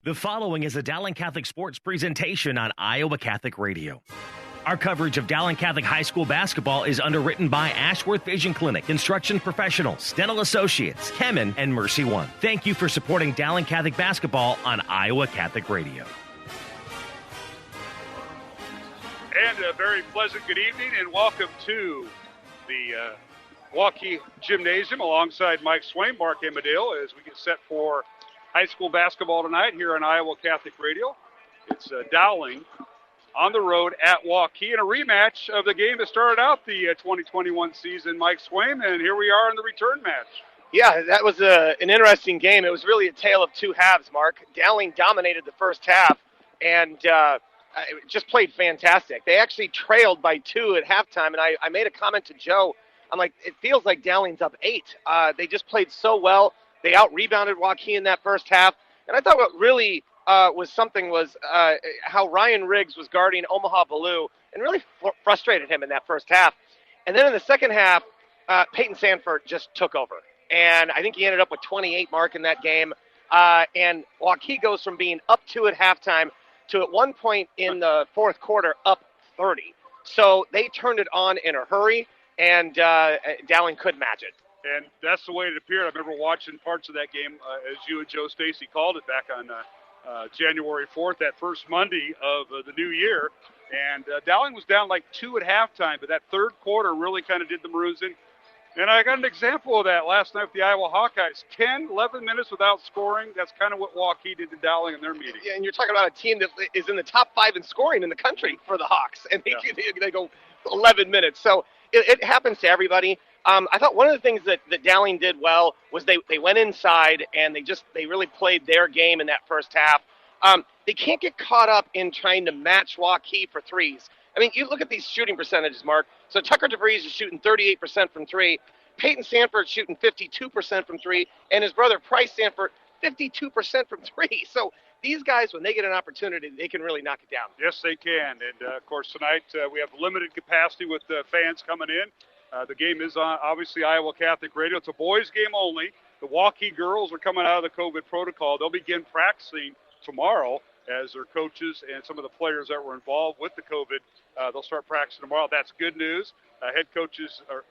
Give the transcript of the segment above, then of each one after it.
The following is a Dowling Catholic Sports presentation on Iowa Catholic Radio. Our coverage of Dowling Catholic High School basketball is underwritten by Ashworth Vision Clinic, Instruction Professionals, Stennell Associates, Kemen, and Mercy One. Thank you for supporting Dowling Catholic basketball on Iowa Catholic Radio. And a very pleasant good evening and welcome to the Waukee Gymnasium alongside Mike Swain, Mark Amadale, as we get set for high school basketball tonight here on Iowa Catholic Radio. It's Dowling on the road at Waukee in a rematch of the game that started out the 2021 season, Mike Swain, and here we are in the return match. Yeah, that was an interesting game. It was really a tale of two halves, Mark. Dowling dominated the first half and just played fantastic. They actually trailed by 2 at halftime, and I made a comment to Joe. I'm like, it feels like Dowling's up 8. They just played so well. They out-rebounded Waukee in that first half. And I thought what really was how Ryan Riggs was guarding Omaha Ballou and really frustrated him in that first half. And then in the second half, Peyton Sanford just took over. And I think he ended up with 28 mark in that game. And Waukee goes from being up 2 at halftime to at one point in the fourth quarter up 30. So they turned it on in a hurry, and Dowling couldn't match it. And that's the way it appeared. I remember watching parts of that game as you and Joe Stacy called it back on January 4th, that first Monday of the new year. And Dowling was down like 2 at halftime, but that third quarter really kind of did the Maroons in. And I got an example of that last night with the Iowa Hawkeyes. 10, 11 minutes without scoring. That's kind of what Waukee did to Dowling in their meeting. Yeah, and you're talking about a team that is in the top 5 in scoring in the country for the Hawks. And they go 11 minutes. So it happens to everybody. I thought one of the things that Dowling did well was they went inside and they really played their game in that first half. They can't get caught up in trying to match Waukee for threes. I mean, you look at these shooting percentages, Mark. So Tucker DeVries is shooting 38% from 3. Peyton Sanford shooting 52% from 3. And his brother, Price Sanford, 52% from 3. So these guys, when they get an opportunity, they can really knock it down. Yes, they can. And, of course, tonight we have limited capacity with fans coming in. The game is on, obviously, Iowa Catholic Radio. It's a boys' game only. The Waukee girls are coming out of the COVID protocol. They'll begin practicing tomorrow as their coaches and some of the players that were involved with the COVID. They'll start practicing tomorrow. That's good news. Head coaches are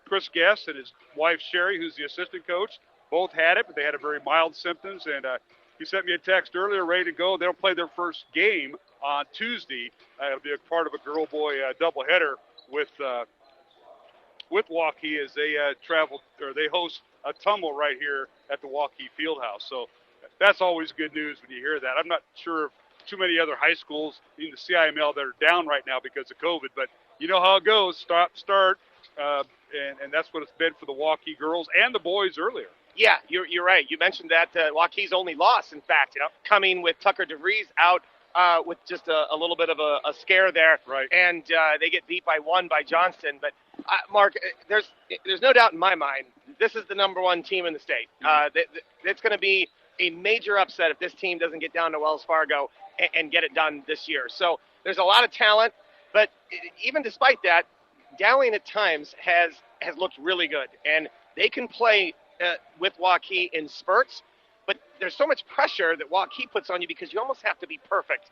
Chris Guest and his wife, Sherry, who's the assistant coach. Both had it, but they had a very mild symptoms. And he sent me a text earlier, ready to go. They'll play their first game on Tuesday. It'll be a part of a girl-boy doubleheader with Waukee as they they host a tumble right here at the Waukee Fieldhouse. So that's always good news when you hear that. I'm not sure of too many other high schools in the CIML that are down right now because of COVID, but you know how it goes, stop, start, and that's what it's been for the Waukee girls and the boys earlier. Yeah, you're right. You mentioned that Waukee's only loss, in fact, coming with Tucker DeVries out with just a little bit of a scare there. Right. And they get beat by 1 by Johnston. But, Mark, there's no doubt in my mind this is the number 1 team in the state. It's going to be a major upset if this team doesn't get down to Wells Fargo and get it done this year. So there's a lot of talent, but even despite that, Dowling at times has looked really good. And they can play with Waukee in spurts, but there's so much pressure that Waukee puts on you because you almost have to be perfect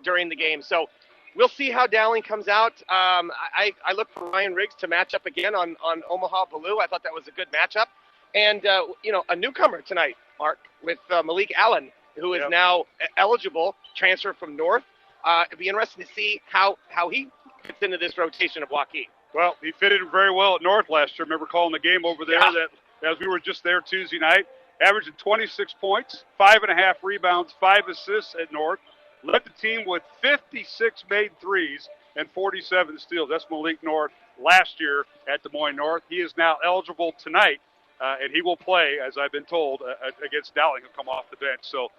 during the game. So we'll see how Dowling comes out. I look for Ryan Riggs to match up again on Omaha Ballou. I thought that was a good matchup. And, a newcomer tonight, Mark, with Malik Allen, who is now eligible, transfer from North. It'd be interesting to see how he fits into this rotation of Waukee. Well, he fitted very well at North last year. I remember calling the game over there that as we were just there Tuesday night, averaging 26 points, 5.5 rebounds, 5 assists at North. Led the team with 56 made threes and 47 steals. That's Malik North last year at Des Moines North. He is now eligible tonight, and he will play, as I've been told, against Dowling. He'll come off the bench. So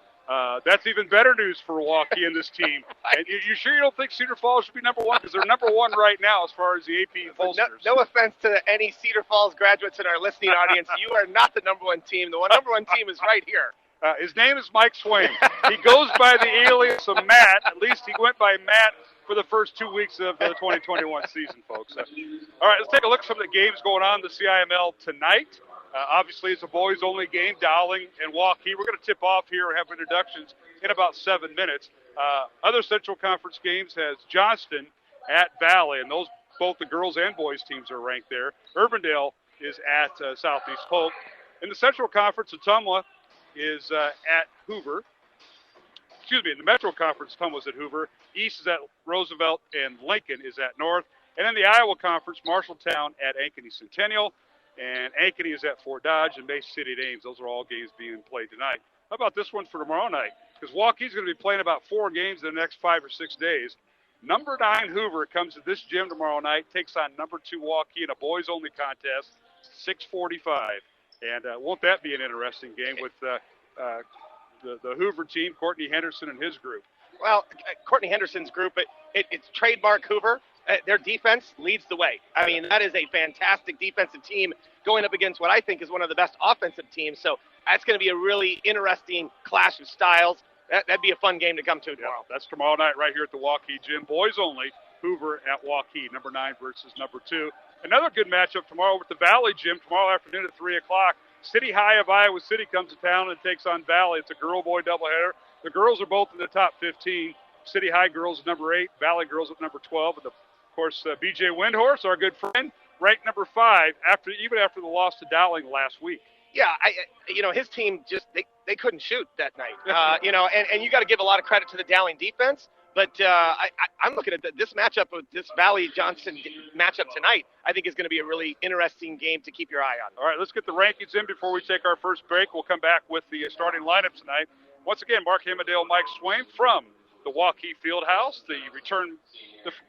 that's even better news for Waukee and this team. And you sure you don't think Cedar Falls should be number 1? Because they're number 1 right now as far as the AP pollsters. No offense to any Cedar Falls graduates in our listening audience. You are not the number 1 team. The number 1 team is right here. His name is Mike Swain. He goes by the alias of Matt. At least he went by Matt for the first 2 weeks of the 2021 season, folks. All right, let's take a look at some of the games going on in the CIML tonight. Obviously, it's a boys-only game, Dowling and Waukee. We're going to tip off here and have introductions in about 7 minutes. Other Central Conference games has Johnston at Valley, and both the girls and boys teams are ranked there. Urbandale is at Southeast Polk. In the Central Conference, Ottumwa is at Hoover. In the Metro Conference, Ottumwa's at Hoover. East is at Roosevelt, and Lincoln is at North. And in the Iowa Conference, Marshalltown at Ankeny Centennial, and Ankeny is at Fort Dodge, and Bay City at Ames. Those are all games being played tonight. How about this one for tomorrow night? Because Waukee's going to be playing about 4 games in the next 5 or 6 days. Number 9 Hoover comes to this gym tomorrow night, takes on number 2 Waukee in a boys-only contest, 6:45. And won't that be an interesting game with the Hoover team, Courtney Henderson and his group? Well, Courtney Henderson's group, it's trademark Hoover. Their defense leads the way. I mean, that is a fantastic defensive team going up against what I think is one of the best offensive teams. So that's going to be a really interesting clash of styles. That'd be a fun game to come to tomorrow. Yeah, that's tomorrow night right here at the Waukee Gym. Boys only, Hoover at Waukee, number 9 versus number 2. Another good matchup tomorrow with the Valley Gym tomorrow afternoon at 3 o'clock. City High of Iowa City comes to town and takes on Valley. It's a girl-boy doubleheader. The girls are both in the top 15. City High girls at number 8, Valley girls at number 12. And of course, B.J. Windhorse, our good friend, ranked number 5 even after the loss to Dowling last week. Yeah, his team just they couldn't shoot that night. And you got to give a lot of credit to the Dowling defense. But I'm looking at this matchup with this Valley Johnson matchup tonight. I think is going to be a really interesting game to keep your eye on. All right, let's get the rankings in before we take our first break. We'll come back with the starting lineup tonight. Once again, Mark Hamadale, Mike Swain from the Waukee Fieldhouse. The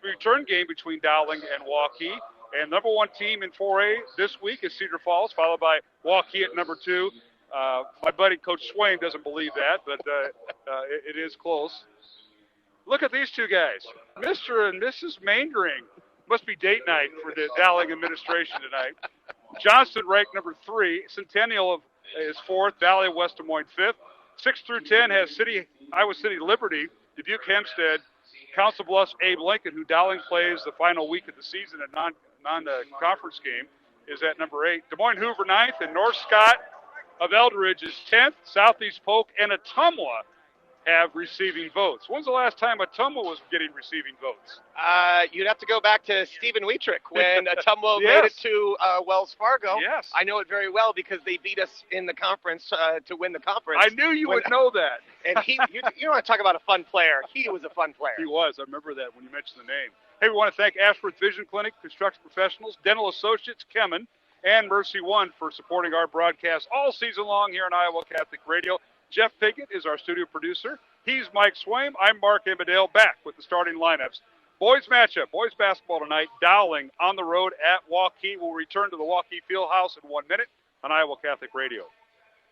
return game between Dowling and Waukee. And number 1 team in 4A this week is Cedar Falls, followed by Waukee at number 2. My buddy Coach Swain doesn't believe that, but it is close. Look at these two guys, Mr. and Mrs. Maindring. Must be date night for the Dowling administration tonight. Johnston ranked number 3. Centennial is 4th. Valley of West Des Moines 5th. 6 through 10 has Iowa City Liberty, Dubuque Hempstead, Council Bluffs Abe Lincoln, who Dowling plays the final week of the season, a non-conference game, is at number 8. Des Moines Hoover 9th, and North Scott of Eldridge is 10th. Southeast Polk and Ottumwa have receiving votes. When's the last time Ottumwa was getting receiving votes? You'd have to go back to Stephen Wietrich when Ottumwa Yes. made it to Wells Fargo. Yes. I know it very well because they beat us in the conference to win the conference. I knew you would know that. And you want to talk about a fun player. He was a fun player. He was. I remember that when you mentioned the name. Hey, we want to thank Ashworth Vision Clinic, Construction Professionals, Dental Associates, Kemen, and Mercy One for supporting our broadcast all season long here on Iowa Catholic Radio. Jeff Piggott is our studio producer. He's Mike Swaim. I'm Mark Hamadale, back with the starting lineups. Boys matchup, boys basketball tonight. Dowling on the road at Waukee. We'll return to the Waukee Fieldhouse in 1 minute on Iowa Catholic Radio.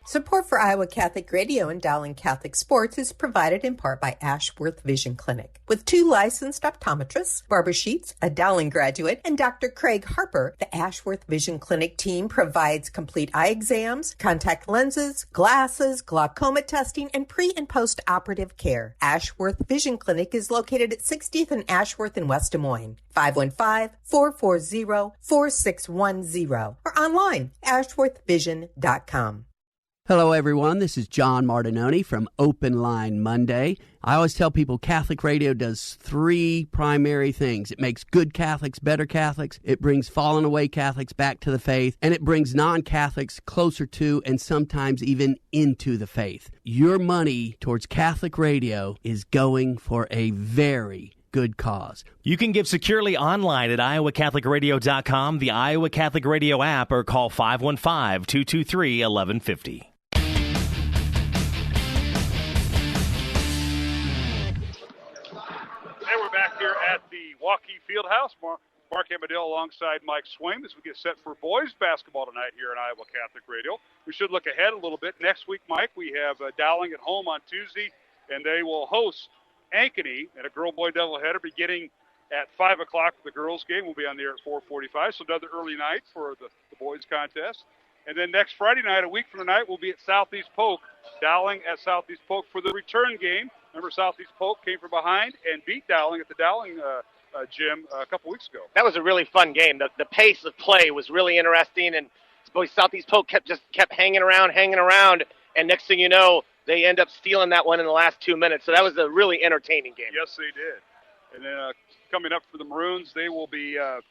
Support for Iowa Catholic Radio and Dowling Catholic Sports is provided in part by Ashworth Vision Clinic. With 2 licensed optometrists, Barbara Sheets, a Dowling graduate, and Dr. Craig Harper, the Ashworth Vision Clinic team provides complete eye exams, contact lenses, glasses, glaucoma testing, and pre- and post-operative care. Ashworth Vision Clinic is located at 60th and Ashworth in West Des Moines. 515-440-4610 or online, ashworthvision.com. Hello, everyone. This is John Martinoni from Open Line Monday. I always tell people Catholic radio does 3 primary things. It makes good Catholics better Catholics, it brings fallen away Catholics back to the faith, and it brings non-Catholics closer to and sometimes even into the faith. Your money towards Catholic radio is going for a very good cause. You can give securely online at iowacatholicradio.com, the Iowa Catholic Radio app, or call 515-223-1150. And we're back here at the Waukee Fieldhouse. Mark Hamadale alongside Mike Swaim as we get set for boys basketball tonight here on Iowa Catholic Radio. We should look ahead a little bit. Next week, Mike, we have Dowling at home on Tuesday, and they will host Ankeny at a girl-boy doubleheader beginning at 5 o'clock for the girls' game. We'll be on the air at 4:45, so another early night for the boys' contest. And then next Friday night, a week from tonight, we'll be at Southeast Polk, Dowling at Southeast Polk for the return game. Remember, Southeast Polk came from behind and beat Dowling at the Dowling gym a couple weeks ago. That was a really fun game. The pace of play was really interesting, and boy, Southeast Polk kept hanging around, and next thing you know, they end up stealing that one in the last 2 minutes. So that was a really entertaining game. Yes, they did. And then coming up for the Maroons, they will be the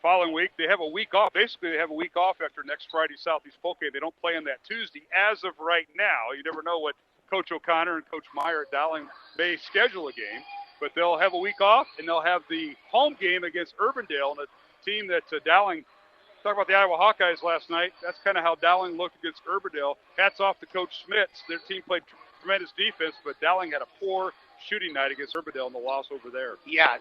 following week. They have a week off. Basically, they have a week off after next Friday Southeast Polk game. They don't play on that Tuesday. As of right now, you never know what Coach O'Connor and Coach Meyer at Dowling may schedule a game. But they'll have a week off, and they'll have the home game against Urbandale, and a team that Dowling – talk about the Iowa Hawkeyes last night. That's kind of how Dowling looked against Urbandale. Hats off to Coach Schmitz. Their team played tremendous defense, but Dowling had a poor shooting night against Urbandale in the loss over there. Yeah,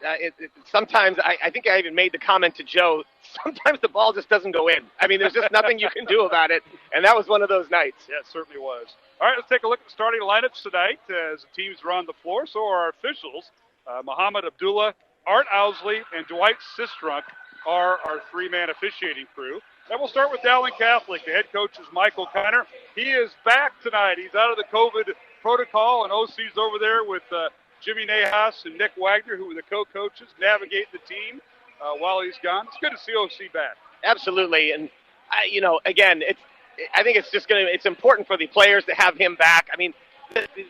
sometimes I think I even made the comment to Joe, sometimes the ball just doesn't go in. I mean, there's just nothing you can do about it, and that was one of those nights. Yeah, it certainly was. All right, let's take a look at the starting lineups tonight as the teams are on the floor. So are our officials. Muhammad Abdullah, Art Owsley, and Dwight Sistrunk are our three-man officiating crew. And we'll start with Dowling Catholic. The head coach is Michael Connor. He is back tonight. He's out of the COVID protocol, and OC's over there with Jimmy Nahas and Nick Wagner, who are the co-coaches, navigating the team while he's gone. It's good to see OC back. Absolutely, and again, I think it's important for the players to have him back. I mean,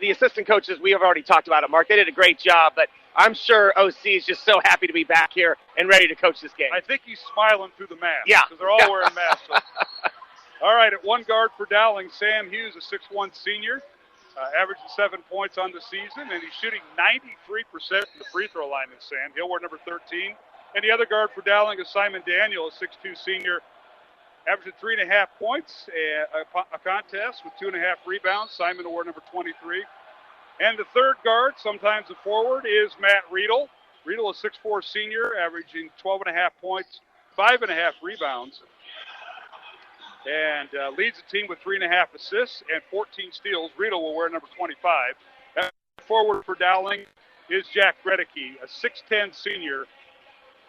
the assistant coaches, we have already talked about it, Mark. They did a great job, but I'm sure OC is just so happy to be back here and ready to coach this game. I think he's smiling through the mask. Yeah. Because they're all wearing masks. So. All right, at one guard for Dowling, Sam Hughes, a 6'1 senior, averaging 7 points on the season, and he's shooting 93% from the free throw line this Sam. He'll wear number 13. And the other guard for Dowling is Simon Daniel, a 6'2 senior, averaging 3.5 points a contest with 2.5 rebounds. Simon will wear number 23. And the third guard, sometimes the forward, is Matt Riedel. Riedel, a 6'4 senior, averaging 12.5 points, 5.5 rebounds, and leads the team with 3.5 assists and 14 steals. Riedel will wear number 25. And forward for Dowling is Jack Gregory, a 6'10 senior,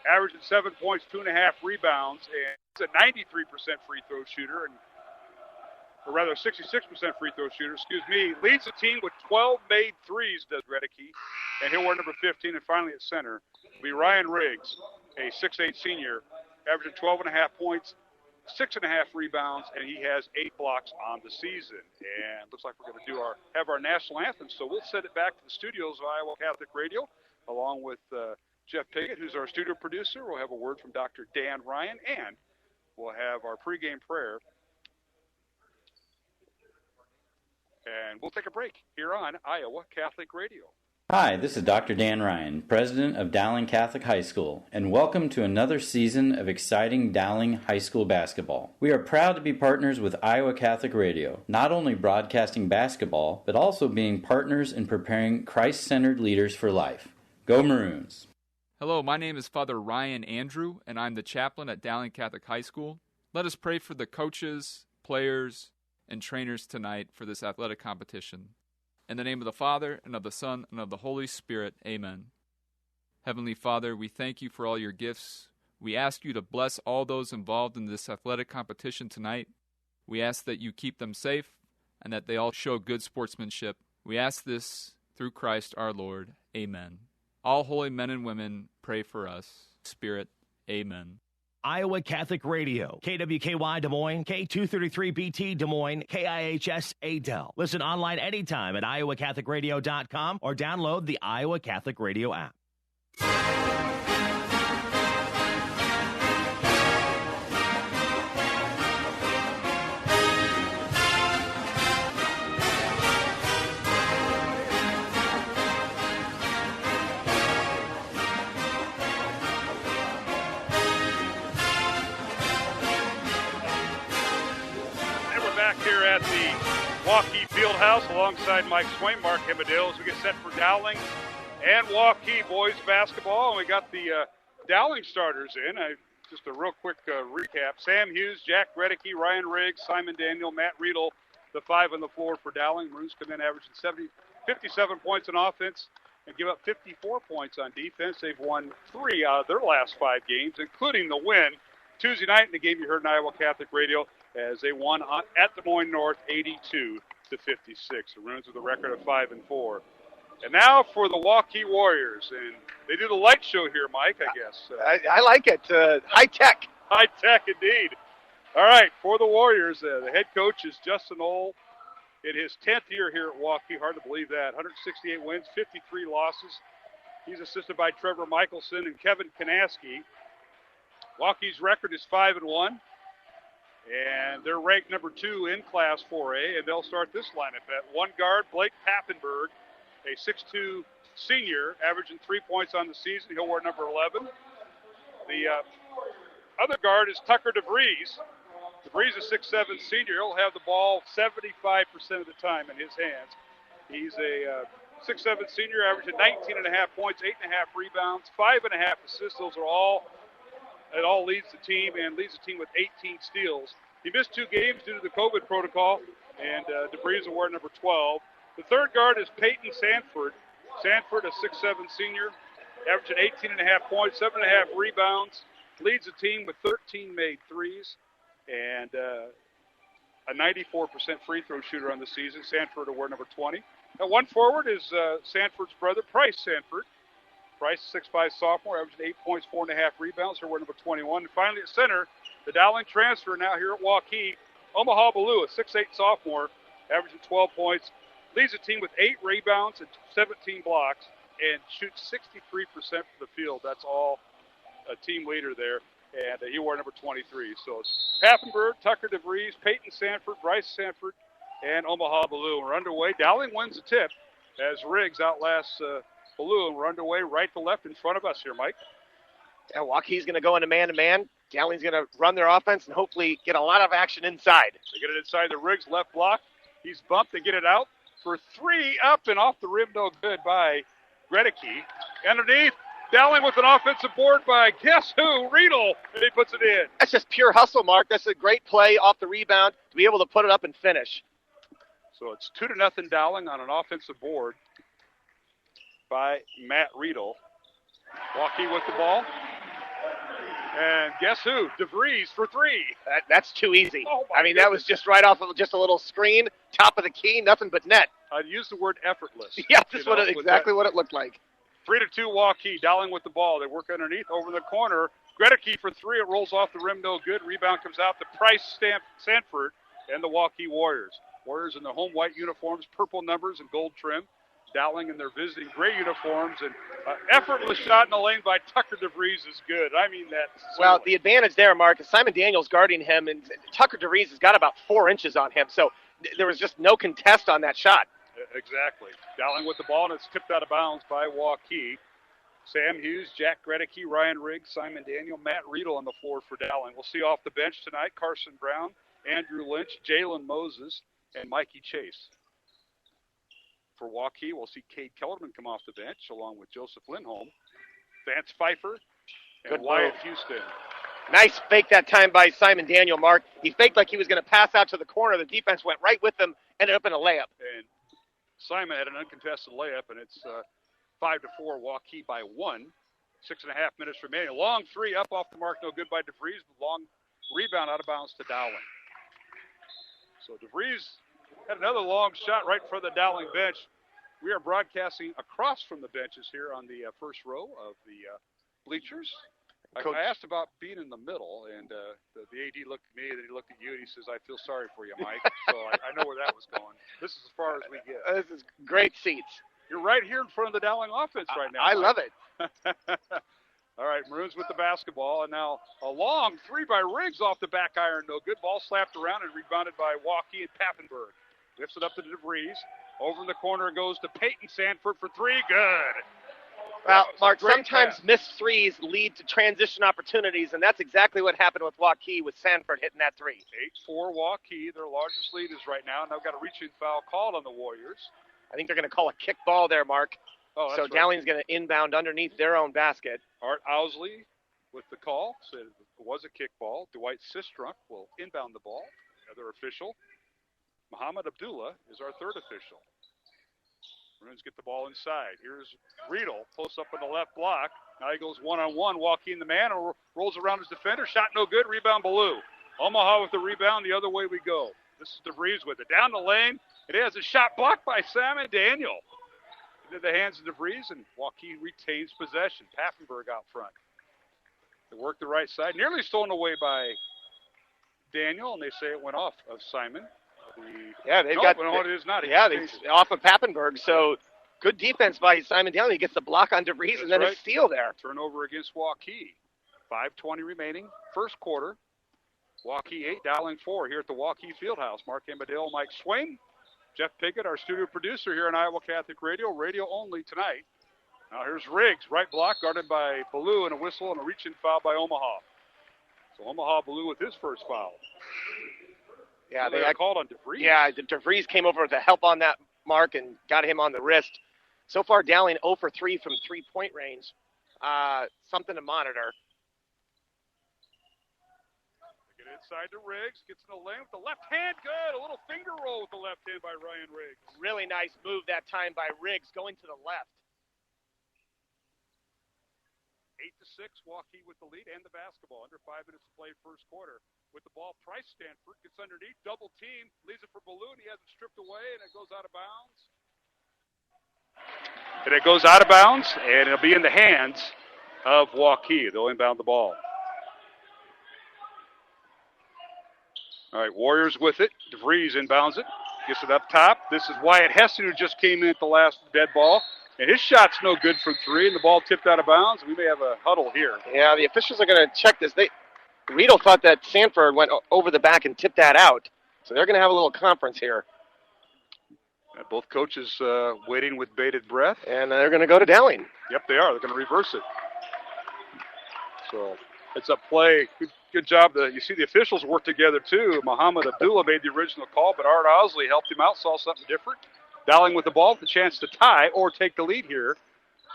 averaging 7 points, 2.5 rebounds, and he's a 93% free throw shooter, or rather 66% free throw shooter, leads the team with 12 made threes, does Reddicky, and he'll wear number 15. And finally at center will be Ryan Riggs, a 6'8 senior, averaging 12.5 points, 6.5 rebounds, and he has 8 blocks on the season. And looks like we're going to have our national anthem, so we'll send it back to the studios of Iowa Catholic Radio, along with Jeff Piggott, who's our studio producer. We'll have a word from Dr. Dan Ryan, and we'll have our pregame prayer. And we'll take a break here on Iowa Catholic Radio. Hi, this is Dr. Dan Ryan, president of Dowling Catholic High School, and welcome to another season of exciting Dowling High School basketball. We are proud to be partners with Iowa Catholic Radio, not only broadcasting basketball, but also being partners in preparing Christ-centered leaders for life. Go Maroons! Hello, my name is Father Ryan Andrew, and I'm the chaplain at Dowling Catholic High School. Let us pray for the coaches, players, and trainers tonight for this athletic competition. In the name of the Father, and of the Son, and of the Holy Spirit, amen. Heavenly Father, we thank you for all your gifts. We ask you to bless all those involved in this athletic competition tonight. We ask that you keep them safe, and that they all show good sportsmanship. We ask this through Christ our Lord, amen. All holy men and women, pray for us. Spirit, amen. Iowa Catholic Radio, KWKY Des Moines, K233BT Des Moines, KIHS Adel. Listen online anytime at iowacatholicradio.com or download the Iowa Catholic Radio app. Here at the Waukee Fieldhouse alongside Mike Swain, Mark Hemedale, as we get set for Dowling and Waukee boys basketball. And we got the Dowling starters in. Just a real quick recap. Sam Hughes, Jack Gregory, Ryan Riggs, Simon Daniel, Matt Riedel, the 5 on the floor for Dowling. Maroons come in averaging 57 points on offense and give up 54 points on defense. They've won 3 out of their last 5 games, including the win Tuesday night in the game you heard on Iowa Catholic Radio, as they won at Des Moines North 82-56. The Maroons with a record of 5-4. And now for the Waukee Warriors, and they do the light show here, Mike, I guess. I like it. High tech. High tech indeed. All right, for the Warriors, the head coach is Justin Ohl in his 10th year here at Waukee. Hard to believe that. 168 wins, 53 losses. He's assisted by Trevor Michelson and Kevin Kanaski. Waukee's record is 5-1, and they're ranked number 2 in Class 4A, and they'll start this lineup at one guard, Blake Papenberg, a 6'2 senior, averaging 3 points on the season. He'll wear number 11. The other guard is Tucker DeVries. DeVries is 6'7 senior. He'll have the ball 75% of the time in his hands. He's a 6'7 senior, averaging 19.5 points, 8.5 rebounds, 5.5 assists. Those are all, it all leads the team, and leads the team with 18 steals. He missed 2 games due to the COVID protocol, and DeVries will wear number 12. The third guard is Peyton Sanford. Sanford, a 6'7 senior, averaging 18.5 points, 7.5 rebounds, leads the team with 13 made threes, and a 94% free throw shooter on the season. Sanford will wear number 20. Now, one forward is Sanford's brother, Price Sanford. Price, 6'5 sophomore, averaging 8 points, 4.5 rebounds. He'll wear number 21. And finally at center, the Dowling transfer now here at Waukee, Omaha Baloo, a 6'8 sophomore, averaging 12 points, leads the team with 8 rebounds and 17 blocks, and shoots 63% from the field. That's all a team leader there. And he wore number 23. So it's Papenberg, Tucker DeVries, Peyton Sanford, Bryce Sanford, and Omaha Baloo. We're underway. Dowling wins the tip as Riggs outlasts Baloo. And we're underway right to left in front of us here, Mike. Yeah, Waukee's going to go into man-to-man. Dowling's going to run their offense and hopefully get a lot of action inside. They get it inside the Riggs left block. He's bumped. They get it out for 3, up and off the rim, no good by Gregory. Underneath, Dowling with an offensive board by guess who? Riedel, and he puts it in. That's just pure hustle, Mark. That's a great play off the rebound to be able to put it up and finish. So it's 2-0 Dowling on an offensive board by Matt Riedel. Waukee with the ball. And guess who? DeVries for 3. That's too easy. Oh I mean, that was just right off of just a little screen, top of the key, nothing but net. I'd use the word effortless. Yeah, that's exactly what it looked like. 3-2 Waukee. Dowling with the ball. They work underneath over the corner. Gregory for 3. It rolls off the rim, no good. Rebound comes out to Price Sanford and the Waukee Warriors. Warriors in their home white uniforms, purple numbers and gold trim. Dowling in their visiting gray uniforms, and effortless shot in the lane by Tucker DeVries is good. I mean that. Well, the advantage there, Mark, is Simon Daniels guarding him, and Tucker DeVries has got about 4 inches on him, so there was just no contest on that shot. Exactly. Dowling with the ball, and it's tipped out of bounds by Waukee. Sam Hughes, Jack Gregory, Ryan Riggs, Simon Daniel, Matt Riedel on the floor for Dowling. We'll see off the bench tonight Carson Brown, Andrew Lynch, Jalen Moses, and Mikey Chase. For Waukee, we'll see Cade Kellerman come off the bench along with Joseph Lindholm, Vance Pfeiffer, and Good Wyatt move. Houston. Nice fake that time by Simon Daniel, Mark. He faked like he was going to pass out to the corner. The defense went right with him, ended up in a layup. And Simon had an uncontested layup, and it's 5-4 Waukee by 1. 6.5 minutes remaining. Long 3 up off the mark, no good by DeVries. Long rebound out of bounds to Dowling. So DeVries had another long shot right in front of the Dowling bench. We are broadcasting across from the benches here on the first row of the bleachers. I asked about being in the middle, and the AD looked at me, and then he looked at you, and he says, "I feel sorry for you, Mike." So I know where that was going. This is as far as we get. This is great seats. You're right here in front of the Dowling offense right now. I love it. All right, Maroons with the basketball, and now a long 3 by Riggs off the back iron. No good. Ball slapped around and rebounded by Waukee and Papenberg. Lifts it up to DeVries. Over in the corner it goes to Peyton Sanford for 3. Good. Well, Mark, sometimes pass. missed threes lead to transition opportunities, and that's exactly what happened with Waukee with Sanford hitting that 3. 8-4 Waukee, their largest lead is right now, and they've got a reaching foul called on the Warriors. I think they're going to call a kick ball there, Mark. Oh, so right. Dowling's going to inbound underneath their own basket. Art Owsley with the call said it was a kick ball. Dwight Sistrunk will inbound the ball. Other official, Muhammad Abdullah, is our third official. Maroons get the ball inside. Here's Riedel, posts up on the left block. Now he goes one-on-one, Waukee in the man, and rolls around his defender. Shot no good, rebound Baloo. Omaha with the rebound, the other way we go. This is DeVries with it. Down the lane, it has a shot blocked by Simon Daniel. Into the hands of DeVries, and Waukee retains possession. Papenberg out front. They work the right side. Nearly stolen away by Daniel, and they say it went off of Simon. No, it is not. Off of Pappenberg. So good defense by Simon Daniel. He gets the block on DeVries. That's and then right. a steal there. Turnover against Waukee. 5:20 remaining, first quarter. Waukee 8, Dowling 4 here at the Waukee Fieldhouse. Mark Amadale, Mike Swain, Jeff Pickett, our studio producer here on Iowa Catholic Radio. Radio only tonight. Now here's Riggs, right block, guarded by Ballou, and a whistle and a reach-in foul by Omaha. So Omaha Ballou with his first foul. Yeah, they got called on DeVries. Yeah, DeVries came over with the help on that mark and got him on the wrist. So far, Dowling 0 for 3 from three-point range. Something to monitor. Get inside to Riggs, gets in the lane with the left hand, good. A little finger roll with the left hand by Ryan Riggs. Really nice move that time by Riggs, going to the left. 8-6, Waukee with the lead and the basketball. Under 5 minutes to play first quarter. With the ball, Price Stanford gets underneath, double team, leaves it for Balloon. He has it stripped away, and it goes out of bounds. And it goes out of bounds, and it'll be in the hands of Waukee. They'll inbound the ball. All right, Warriors with it. DeVries inbounds it. Gets it up top. This is Wyatt Hessen, who just came in at the last dead ball. And his shot's no good from 3, and the ball tipped out of bounds. We may have a huddle here. Yeah, the officials are going to check this. Riedel thought that Sanford went over the back and tipped that out. So they're going to have a little conference here. Both coaches waiting with bated breath. And they're going to go to Dowling. Yep, they are. They're going to reverse it. So it's a play. Good job. You see the officials work together, too. Muhammad Abdullah made the original call, but Art Osley helped him out, saw something different. Dowling with the ball with the chance to tie or take the lead here.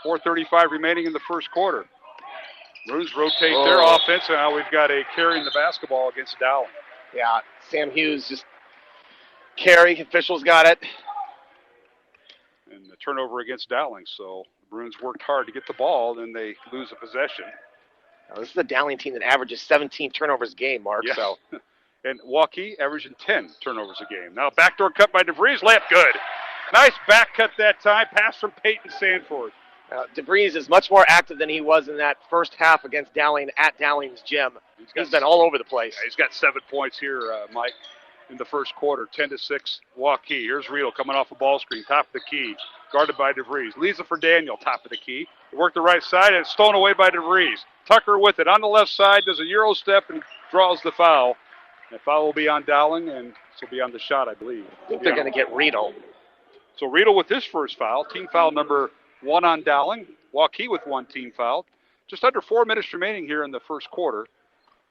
4:35 remaining in the first quarter. Bruins rotate their offense, and now we've got a carrying the basketball against Dowling. Yeah, Sam Hughes just carry. Officials got it. And the turnover against Dowling. So the Bruins worked hard to get the ball, then they lose a possession. Now, this is a Dowling team that averages 17 turnovers a game, Mark. Yeah. So. And Waukee averaging 10 turnovers a game. Now backdoor cut by DeVries, layup good. Nice back cut that time. Pass from Peyton Sanford. DeVries is much more active than he was in that first half against Dowling at Dowling's gym. He's been all over the place. Yeah, he's got 7 points here, Mike, in the first quarter. 10-6, Waukee. Here's Riedel coming off a ball screen, top of the key, guarded by DeVries. Leaves it for Daniel, top of the key. They work the right side, and it's stolen away by DeVries. Tucker with it on the left side, does a Euro step and draws the foul. The foul will be on Dowling, and this will be on the shot, I believe. I think they're going to get Riedel. So Riedel with his first foul, team foul number 1 on Dowling. Waukee with 1 team foul. Just under 4 minutes remaining here in the first quarter.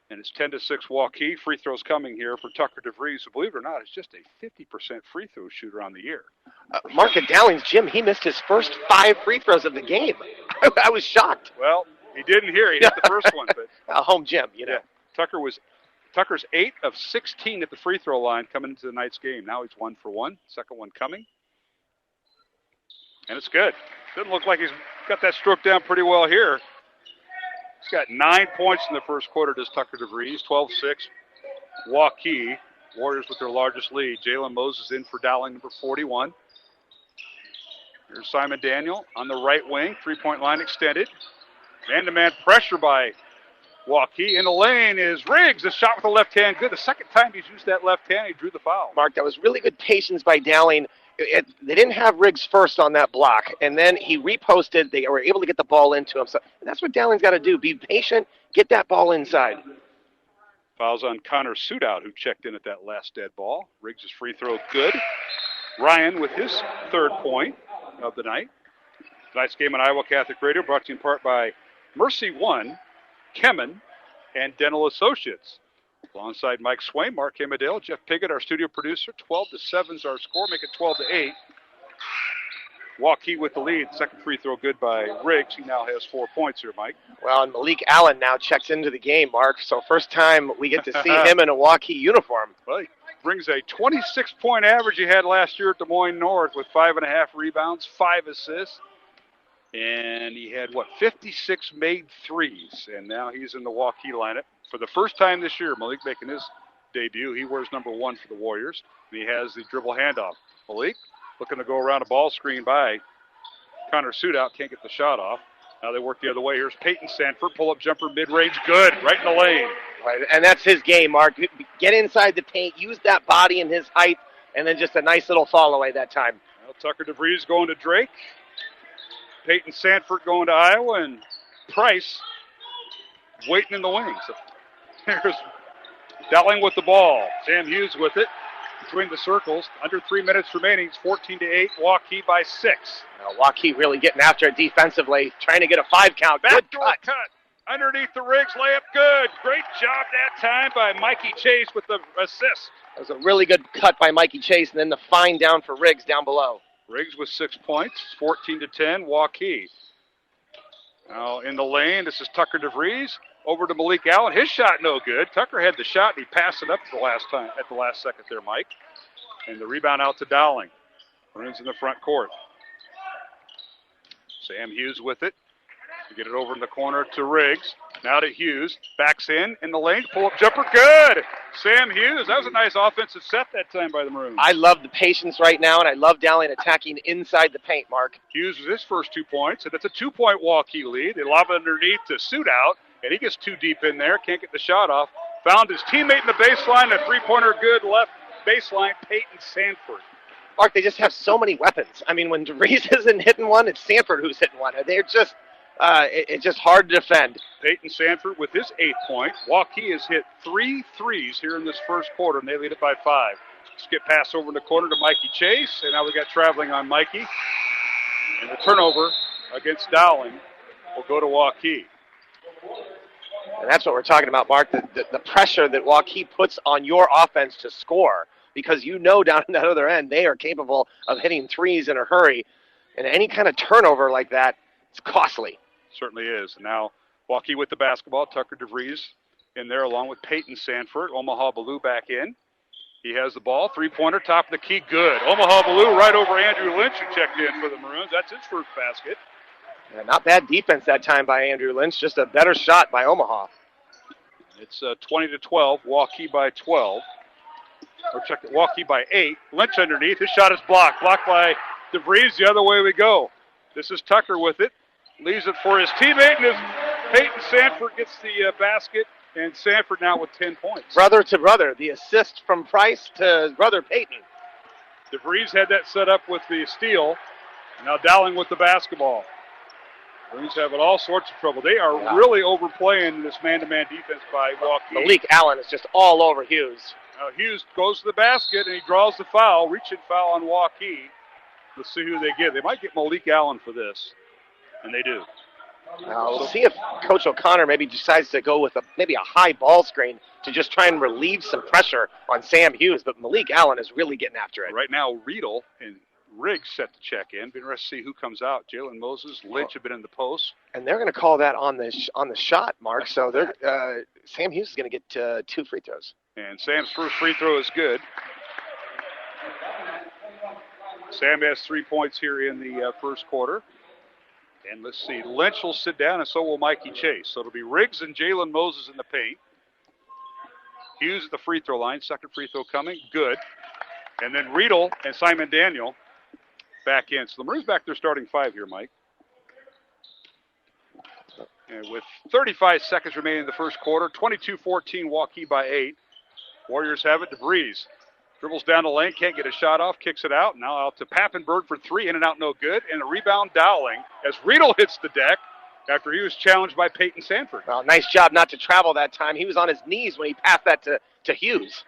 And it's 10-6 Waukee. Free throws coming here for Tucker DeVries, who, believe it or not, is just a 50% free throw shooter on the year. Mark at Dowling's gym, he missed his first 5 free throws of the game. I was shocked. Well, he didn't hear. He hit the first one. But a home gym, you know. Yeah. Tucker's 8 of 16 at the free throw line coming into tonight's game. Now he's 1 for 1. Second one coming. And it's good. Doesn't look like he's got that stroke down pretty well here. He's got 9 points in the first quarter, does Tucker DeVries. 12-6, Waukee. Warriors with their largest lead. Jalen Moses in for Dowling, number 41. Here's Simon Daniel on the right wing. 3-point line extended. Man-to-man pressure by Waukee. In the lane is Riggs. A shot with the left hand. Good. The second time he's used that left hand, he drew the foul. Mark, that was really good patience by Dowling. They didn't have Riggs first on that block, and then he reposted. They were able to get the ball into him. So that's what Dowling's got to do. Be patient. Get that ball inside. Fouls on Connor Sudout, who checked in at that last dead ball. Riggs' free throw good. Ryan with his 3rd point of the night. Tonight's game on Iowa Catholic Radio brought to you in part by Mercy One, Kemen, and Dental Associates. Alongside Mike Swain, Mark Amadale, Jeff Piggott, our studio producer. 12-7 is our score. Make it 12-8. Waukee with the lead. Second free throw good by Riggs. He now has 4 points here, Mike. Well, and Malik Allen now checks into the game, Mark. So first time we get to see him in a Waukee uniform. Well, he brings a 26-point average he had last year at Des Moines North with 5.5 rebounds, 5 assists. And he had, 56 made threes. And now he's in the Waukee lineup. For the first time this year, Malik making his debut. He wears number 1 for the Warriors. And he has the dribble handoff. Malik looking to go around a ball screen by Connor Sudout. Can't get the shot off. Now they work the other way. Here's Peyton Sanford. Pull-up jumper, mid-range, good. Right in the lane. Right, and that's his game, Mark. Get inside the paint, use that body and his height, and then just a nice little fall away that time. Well, Tucker DeVries going to Drake. Peyton Sanford going to Iowa, and Price waiting in the wings. So there's Dowling with the ball. Sam Hughes with it between the circles. Under 3 minutes remaining. It's 14-8. Waukee by 6. Waukee really getting after it defensively, trying to get a 5 count. Good cut. Underneath the Riggs layup, good. Great job that time by Mikey Chase with the assist. That was a really good cut by Mikey Chase, and then the fine down for Riggs down below. Riggs with 6 points, 14-10, Waukee. Now in the lane, this is Tucker DeVries. Over to Malik Allen. His shot no good. Tucker had the shot, and he passed it up at the last second there, Mike. And the rebound out to Dowling. Maroons in the front court. Sam Hughes with it. Get it over in the corner to Riggs. Now to Hughes. Backs in the lane. Pull-up jumper. Good. Sam Hughes. That was a nice offensive set that time by the Maroons. I love the patience right now, and I love Dowling attacking inside the paint, Mark. Hughes with his first 2 points, and it's a 2-point Waukee lead. They lob it underneath to Suit out, and he gets too deep in there. Can't get the shot off. Found his teammate in the baseline. A three-pointer good left baseline. Peyton Sanford. Mark, they just have so many weapons. I mean, when DeVries isn't hitting one, it's Sanford who's hitting one. They're just... it's just hard to defend. Peyton Sanford with his 8 point. Waukee has hit 3 threes here in this first quarter, and they lead it by 5. Skip pass over in the corner to Mikey Chase, and now we got traveling on Mikey. And the turnover against Dowling will go to Waukee. And that's what we're talking about, Mark, the pressure that Waukee puts on your offense to score, because you know down on that other end they are capable of hitting threes in a hurry, and any kind of turnover like that, it's costly. Certainly is. Now, Waukee with the basketball. Tucker DeVries in there along with Peyton Sanford. Omaha Ballou back in. He has the ball. Three-pointer, top of the key, good. Omaha Ballou right over Andrew Lynch, who checked in for the Maroons. That's his first basket. Yeah, not bad defense that time by Andrew Lynch. Just a better shot by Omaha. It's 20-12. Waukee by 12. Or check it. Waukee by 8. Lynch underneath. His shot is blocked. Blocked by DeVries. The other way we go. This is Tucker with it. Leaves it for his teammate, and Peyton Sanford gets the basket, and Sanford now with 10 points. Brother to brother, the assist from Price to brother Peyton. DeVries had that set up with the steal. Now Dowling with the basketball. Maroons having all sorts of trouble. They are really overplaying this man-to-man defense by Waukee. Malik Allen is just all over Hughes. Now Hughes goes to the basket, and he draws the foul, reaching foul on Waukee. Let's see who they get. They might get Malik Allen for this. And they do. We'll see if Coach O'Connor maybe decides to go with maybe a high ball screen to just try and relieve some pressure on Sam Hughes. But Malik Allen is really getting after it. Right now, Riedel and Riggs set to check in. Be interested to see who comes out. Jalen Moses, Lynch have been in the post. And they're going to call that on the shot, Mark. So Sam Hughes is going to get 2 free throws. And Sam's first free throw is good. Sam has 3 points here in the first quarter. And let's see, Lynch will sit down, and so will Mikey Chase. So it'll be Riggs and Jalen Moses in the paint. Hughes at the free throw line. Second free throw coming. Good. And then Riedel and Simon Daniel back in. So the Maroons back their starting 5 here, Mike. And with 35 seconds remaining in the first quarter, 22-14, Waukee by 8. Warriors have it. DeVries dribbles down the lane, can't get a shot off, kicks it out. Now out to Pappenberg for 3, in and out, no good. And a rebound Dowling as Riedel hits the deck after he was challenged by Peyton Sanford. Well, nice job not to travel that time. He was on his knees when he passed that to Hughes.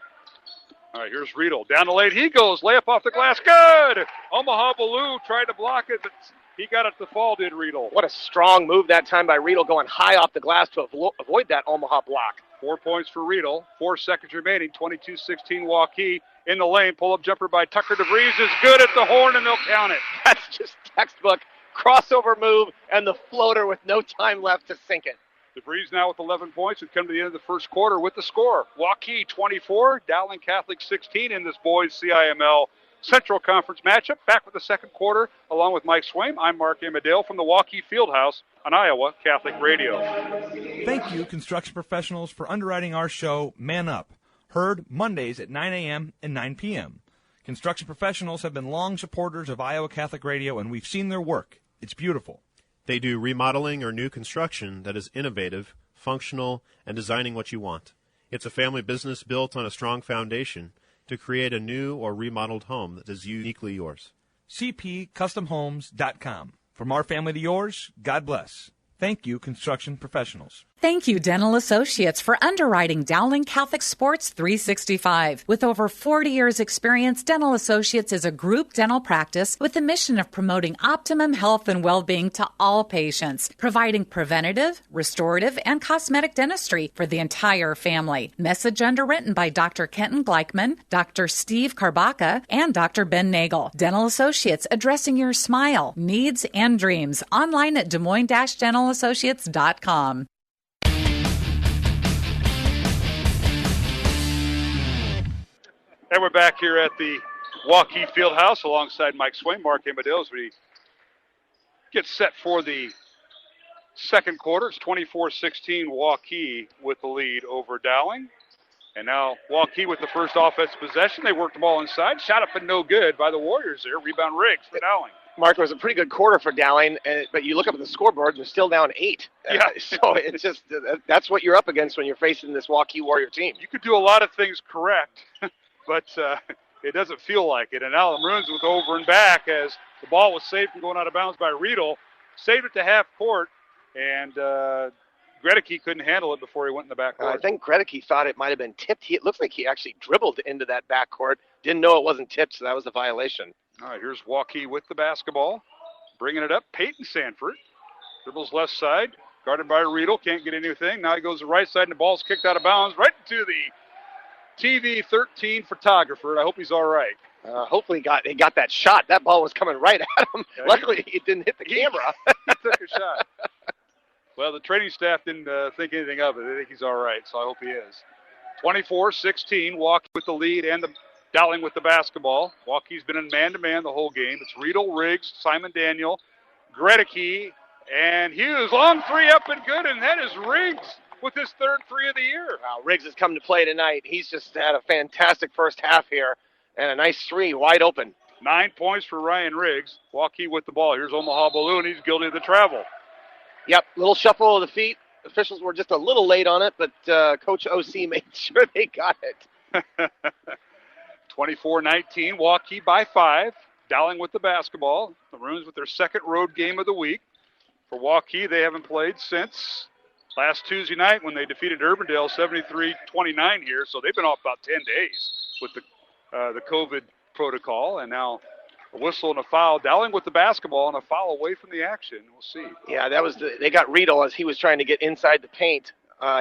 All right, here's Riedel. Down the lane he goes. Layup off the glass. Good! Omaha Ballou tried to block it, but he got it to fall, did Riedel. What a strong move that time by Riedel, going high off the glass to avoid that Omaha block. 4 points for Riedel. 4 seconds remaining. 22-16 Waukee. In the lane, pull-up jumper by Tucker DeVries is good at the horn, and they'll count it. That's just textbook crossover move and the floater with no time left to sink it. DeVries now with 11 points. We've come to the end of the first quarter with the score. Waukee 24, Dowling Catholic 16 in this boys CIML Central Conference matchup. Back with the second quarter, along with Mike Swaim. I'm Mark Amadale from the Waukee Fieldhouse on Iowa Catholic Radio. Thank you, construction professionals, for underwriting our show, Man Up. Heard Mondays at 9 a.m. and 9 p.m. Construction professionals have been long supporters of Iowa Catholic Radio, and we've seen their work. It's beautiful. They do remodeling or new construction that is innovative, functional, and designing what you want. It's a family business built on a strong foundation to create a new or remodeled home that is uniquely yours. cpcustomhomes.com. From our family to yours, God bless. Thank you, construction professionals. Thank you, Dental Associates, for underwriting Dowling Catholic Sports 365. With over 40 years' experience, Dental Associates is a group dental practice with the mission of promoting optimum health and well-being to all patients, providing preventative, restorative, and cosmetic dentistry for the entire family. Message underwritten by Dr. Kenton Gleichman, Dr. Steve Karbaka, and Dr. Ben Nagel. Dental Associates, addressing your smile, needs, and dreams. Online at DesMoines-DentalAssociates.com. And we're back here at the Waukee Fieldhouse alongside Mike Swain, Mark Amadeo, as we get set for the second quarter. It's 24-16 Waukee with the lead over Dowling. And now Waukee with the first offensive possession. They worked the ball inside. Shot up and no good by the Warriors there. Rebound Riggs for Dowling. Mark, it was a pretty good quarter for Dowling, but you look up at the scoreboard and they're still down 8. Yeah. So it's just that's what you're up against when you're facing this Waukee Warrior team. You could do a lot of things correct, but it doesn't feel like it. And now the Maroons with over and back as the ball was saved from going out of bounds by Riedel. Saved it to half court, and Gregory couldn't handle it before he went in the back court. I think Gregory thought it might have been tipped. It looks like he actually dribbled into that back court. Didn't know it wasn't tipped, so that was a violation. All right, here's Waukee with the basketball. Bringing it up, Peyton Sanford. Dribbles left side, guarded by Riedel, can't get anything. Now he goes to the right side, and the ball's kicked out of bounds right into the TV 13 photographer, and I hope he's all right. Hopefully he got that shot. That ball was coming right at him. Yeah, luckily, it didn't hit the camera. He took a shot. Well, the training staff didn't think anything of it. They think he's all right, so I hope he is. 24-16, Waukee with the lead and the Dowling with the basketball. Waukee's been in man-to-man the whole game. It's Riedel, Riggs, Simon Daniel, Gregory, and Hughes. Long three up and good, and that is Riggs with his third three of the year. Wow, Riggs has come to play tonight. He's just had a fantastic first half here, and a nice three, wide open. 9 points for Ryan Riggs. Waukee with the ball. Here's Omaha Balloon. He's guilty of the travel. Yep, little shuffle of the feet. Officials were just a little late on it, but Coach OC made sure they got it. 24-19, Waukee by 5. Dowling with the basketball. The Maroons with their second road game of the week. For Waukee, they haven't played since last Tuesday night when they defeated Urbandale 73-29 here. So they've been off about 10 days with the COVID protocol. And now a whistle and a foul. Dowling with the basketball and a foul away from the action. We'll see. Yeah, they got Riedel as he was trying to get inside the paint.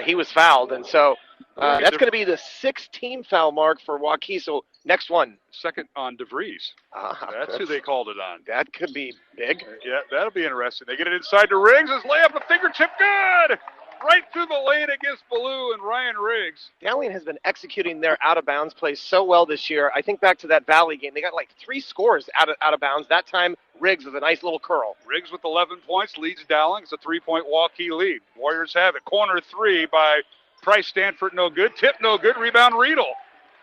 He was fouled, and so that's going to be the 6th team foul mark for Waukee. So next one. Second on DeVries. That's who they called it on. That could be big. Yeah, that'll be interesting. They get it inside to Riggs. His layup, a fingertip, good! Right through the lane against Ballou and Ryan Riggs. Dowling has been executing their out-of-bounds plays so well this year. I think back to that Valley game. They got like 3 scores out of bounds. That time, Riggs with a nice little curl. Riggs with 11 points leads Dowling. It's a 3-point Waukee lead. Warriors have it. Corner 3 by Price Stanford, no good. Tip, no good. Rebound, Riedel.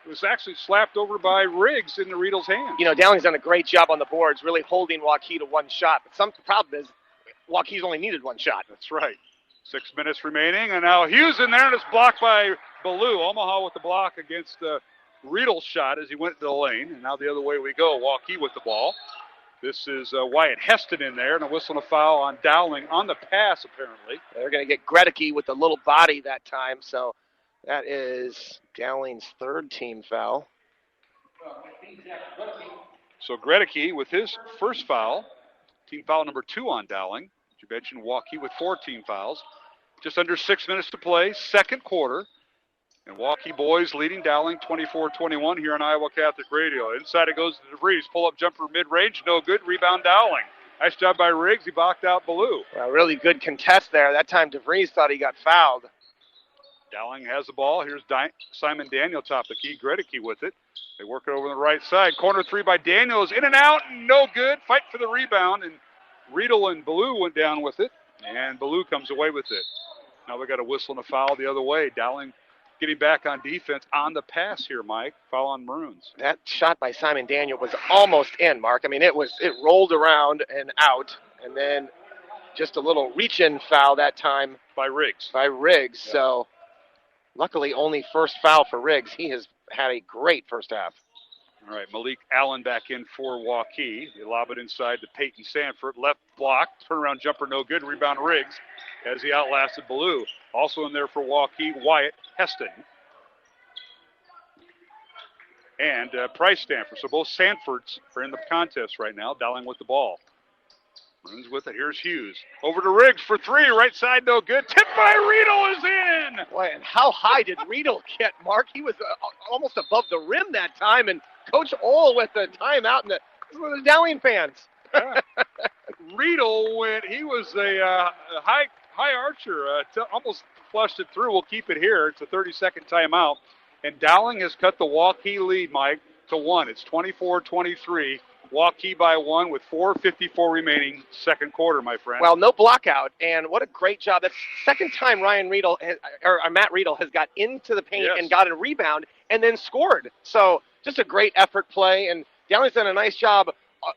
It was actually slapped over by Riggs into Riedel's hand. You know, Dowling's done a great job on the boards, really holding Waukee to one shot. But the problem is Waukee's only needed one shot. That's right. 6 minutes remaining, and now Hughes in there, and it's blocked by Ballou. Omaha with the block against Riedel's shot as he went to the lane, and now the other way we go. Waukee with the ball. This is Wyatt Heston in there, and a whistle and a foul on Dowling on the pass, apparently. They're going to get Gregory with the little body that time, so that is Dowling's 3rd team foul. So Gregory with his first foul, team foul number 2 on Dowling. You mentioned Waukee with 4 team fouls. Just under 6 minutes to play, second quarter. And Waukee boys leading Dowling 24-21 here on Iowa Catholic Radio. Inside it goes to DeVries. Pull-up jumper mid-range, no good. Rebound Dowling. Nice job by Riggs. He blocked out Ballou. Well, really good contest there. That time DeVries thought he got fouled. Dowling has the ball. Here's Simon Daniel top the key. Gregory with it. They work it over on the right side. Corner 3 by Daniels. In and out. No good. Fight for the rebound. And Riedel and Ballou went down with it, and Ballou comes away with it. Now we got a whistle and a foul the other way. Dowling getting back on defense on the pass here, Mike. Foul on Maroons. That shot by Simon Daniel was almost in, Mark. I mean, it rolled around and out, and then just a little reach-in foul that time. By Riggs. Yeah. So Luckily, only first foul for Riggs. He has had a great first half. All right, Malik Allen back in for Waukee. They lob it inside to Peyton Sanford. Left block, turnaround jumper no good. Rebound Riggs as he outlasted Ballou. Also in there for Waukee, Wyatt Heston. And Price Stanford. So both Sanfords are in the contest right now. Dowling with the ball. Runs with it. Here's Hughes. Over to Riggs for three. Right side, no good. Tipped by Riedel is in. Boy, and how high did Riedel get, Mark? He was almost above the rim that time. And Coach Ohl with the timeout. And the Dowling fans. Yeah. Riedel went. He was a high archer. Almost flushed it through. We'll keep it here. It's a 30-second timeout. And Dowling has cut the Waukee lead, Mike, to 1. It's 24-23. Waukee by 1 with 4:54 remaining second quarter, my friend. Well, no blockout, and what a great job. That's the second time Matt Riedel has got into the paint and got a rebound and then scored. So just a great effort play, and Dowling's done a nice job,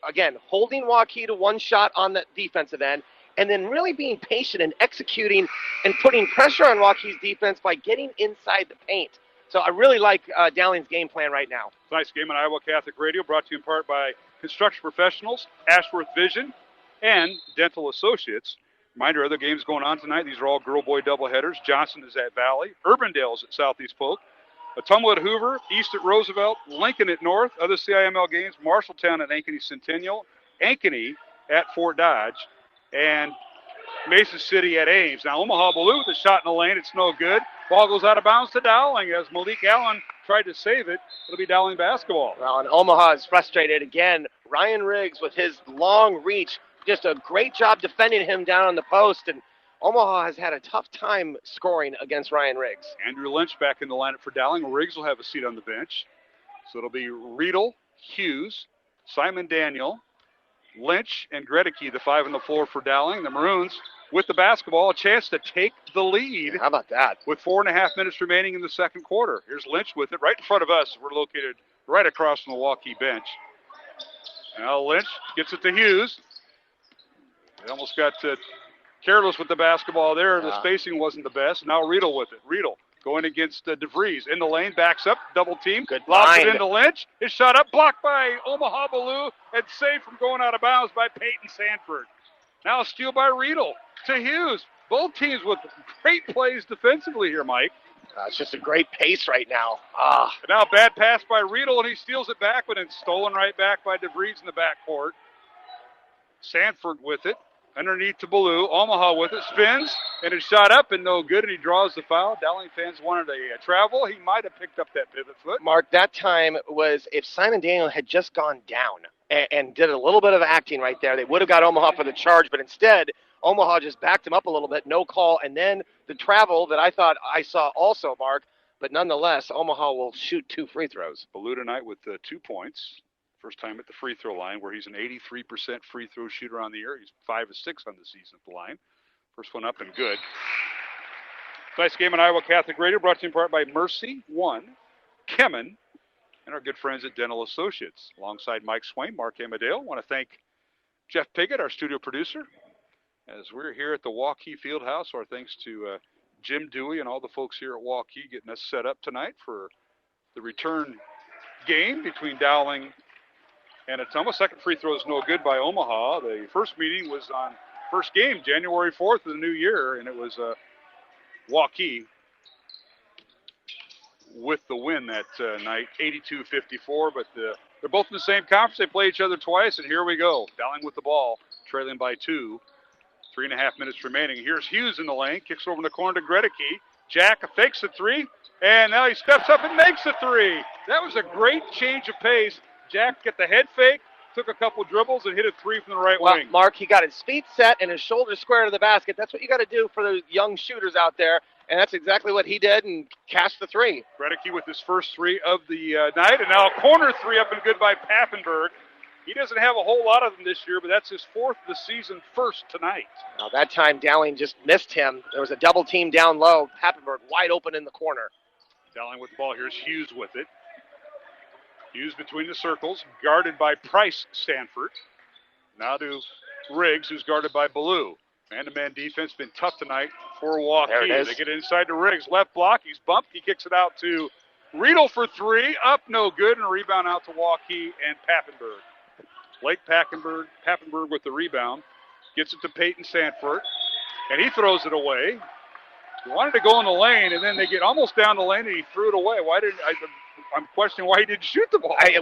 again, holding Waukee to one shot on the defensive end, and then really being patient and executing and putting pressure on Waukee's defense by getting inside the paint. So I really like Dowling's game plan right now. Tonight's game on Iowa Catholic Radio brought to you in part by Construction Professionals, Ashworth Vision, and Dental Associates. Reminder, other games going on tonight. These are all girl-boy doubleheaders. Johnson is at Valley. Urbandale's at Southeast Polk. Ottumwa at Hoover. East at Roosevelt. Lincoln at North. Other CIML games, Marshalltown at Ankeny Centennial. Ankeny at Fort Dodge. And Mason City at Ames. Now, Omaha Ballou with a shot in the lane. It's no good. Ball goes out of bounds to Dowling as Malik Allen tried to save it. It'll be Dowling basketball. Well, and Omaha is frustrated again. Ryan Riggs with his long reach, just a great job defending him down on the post. And Omaha has had a tough time scoring against Ryan Riggs. Andrew Lynch back in the lineup for Dowling. Riggs will have a seat on the bench. So it'll be Riedel, Hughes, Simon Daniel, Lynch, and Gregory, the 5 on the floor for Dowling. The Maroons with the basketball, a chance to take the lead. How about that? With 4.5 minutes remaining in the second quarter. Here's Lynch with it right in front of us. We're located right across from the Waukee bench. Now Lynch gets it to Hughes. They almost got careless with the basketball there. The spacing wasn't the best. Now Riedel with it. Riedel going against DeVries. In the lane, backs up, double team. Good lobs find. it into Lynch. His shot up, blocked by Omaha Ballou, and saved from going out of bounds by Peyton Sanford. Now a steal by Riedel to Hughes. Both teams with great plays defensively here, Mike. It's just a great pace right now. Now bad pass by Riedel, and he steals it back, but it's stolen right back by DeVries in the backcourt. Sanford with it. Underneath to Ballou. Omaha with it. Spins, and it's shot up and no good, and he draws the foul. Dowling fans wanted a travel. He might have picked up that pivot foot. Mark, that time was if Simon Daniel had just gone down and did a little bit of acting right there, they would have got Omaha for the charge, but instead Omaha just backed him up a little bit, no call, and then the travel that I thought I saw also, Mark, but nonetheless, Omaha will shoot 2 free throws. Ballou tonight with 2 points. First time at the free throw line where he's an 83% free throw shooter on the year. He's 5 of 6 on the season at the line. First one up and good. Nice game on Iowa Catholic Radio, brought to you in part by Mercy One, Kemen, and our good friends at Dental Associates. Alongside Mike Swain, Mark Amadale. I want to thank Jeff Piggott, our studio producer. As we're here at the Waukee Fieldhouse, our thanks to Jim Dewey and all the folks here at Waukee getting us set up tonight for the return game between Dowling and Ottumwa. Second free throw is no good by Omaha. The first meeting was on first game, January 4th of the new year, and it was Waukee with the win that night, 82-54. But they're both in the same conference. They play each other twice, and here we go. Dowling with the ball, trailing by 2. 3.5 minutes remaining. Here's Hughes in the lane. Kicks over in the corner to Gregory. Jack fakes the 3, and now he steps up and makes the 3. That was a great change of pace. Jack got the head fake, took a couple dribbles, and hit a 3 from the right wing. Mark, he got his feet set and his shoulders square to the basket. That's what you got to do for those young shooters out there, and that's exactly what he did and cashed the 3. Gregory with his first 3 of the night, and now a corner 3 up and good by Papenburg. He doesn't have a whole lot of them this year, but that's his 4th of the season, first tonight. Now that time Dowling just missed him. There was a double team down low. Papenburg wide open in the corner. Dowling with the ball. Here's Hughes with it. Hughes between the circles, guarded by Price Stanford. Now to Riggs, who's guarded by Ballou. Man-to-man defense been tough tonight for Waukee. There it is. They get inside to Riggs. Left block. He's bumped. He kicks it out to Riedel for three. Up, no good. And a rebound out to Waukee and Papenburg. Blake Papenburg with the rebound. Gets it to Peyton Sanford. And he throws it away. He wanted to go in the lane, and then they get almost down the lane, and he threw it away. I'm questioning why he didn't shoot the ball. I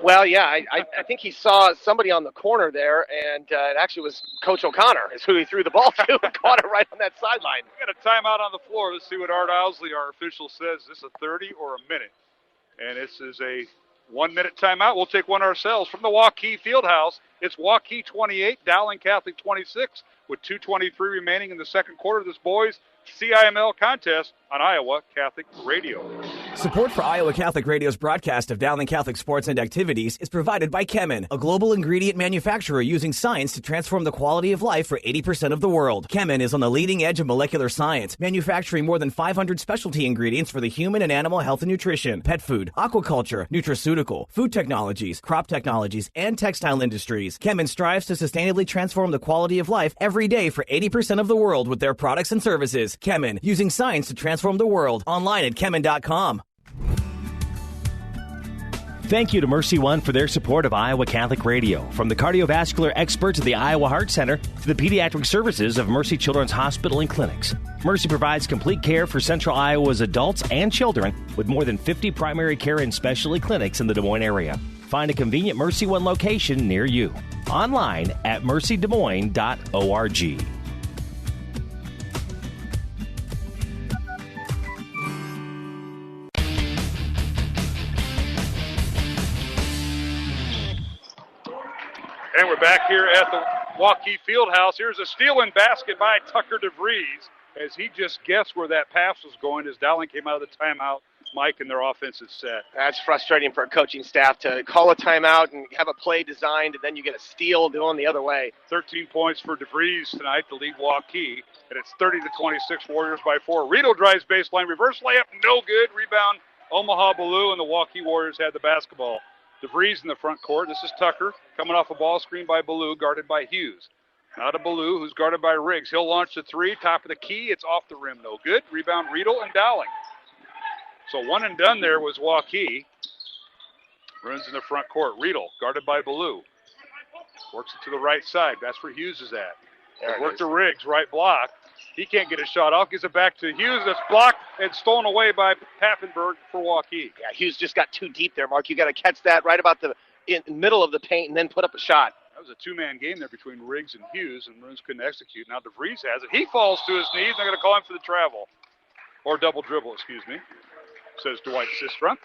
think he saw somebody on the corner there, and it actually was Coach O'Connor is who he threw the ball to and caught it right on that sideline. We got a timeout on the floor. Let's see what Art Owsley, our official, says. Is this a 30 or a minute? And this is a 1-minute timeout. We'll take one ourselves from the Waukee Fieldhouse. It's Waukee 28, Dowling Catholic 26, with 2:23 remaining in the second quarter of this boys' CIML contest on Iowa Catholic Radio. Support for Iowa Catholic Radio's broadcast of Dowling Catholic sports and activities is provided by Kemin, a global ingredient manufacturer using science to transform the quality of life for 80% of the world. Kemin is on the leading edge of molecular science, manufacturing more than 500 specialty ingredients for the human and animal health and nutrition, pet food, aquaculture, nutraceutical, food technologies, crop technologies, and textile industries. Kemin strives to sustainably transform the quality of life every day for 80% of the world with their products and services. Kemin, using science to transform the world. Online at kemin.com. Thank you to Mercy One for their support of Iowa Catholic Radio. From the cardiovascular experts of the Iowa Heart Center to the pediatric services of Mercy Children's Hospital and Clinics, Mercy provides complete care for Central Iowa's adults and children with more than 50 primary care and specialty clinics in the Des Moines area. Find a convenient Mercy One location near you. Online at mercydesmoines.org. And we're back here at the Waukee Fieldhouse. Here's a steal-in basket by Tucker DeVries as he just guessed where that pass was going as Dowling came out of the timeout, Mike, and their offensive set. That's frustrating for a coaching staff to call a timeout and have a play designed, and then you get a steal going the other way. 13 points for DeVries tonight to lead Waukee, and it's 30-26 Warriors by 4. Riedel drives baseline, reverse layup, no good. Rebound, Omaha Ballou, and the Waukee Warriors had the basketball. DeVries in the front court. This is Tucker coming off a ball screen by Ballou, guarded by Hughes. Now to Ballou, who's guarded by Riggs. He'll launch the three, top of the key. It's off the rim, no good. Rebound, Riedel and Dowling. So one and done there was Waukee. Runs in the front court. Riedel, guarded by Ballou. Works it to the right side. That's where Hughes is at. Work to Riggs, right block. He can't get a shot off. Gives it back to Hughes. That's blocked and stolen away by Papenburg for Waukee. Yeah, Hughes just got too deep there, Mark. You got to catch that right about the middle of the paint and then put up a shot. That was a two-man game there between Riggs and Hughes, and Maroons couldn't execute. Now DeVries has it. He falls to his knees. They're going to call him for the travel. Or double dribble, excuse me, says Dwight Sistrunk.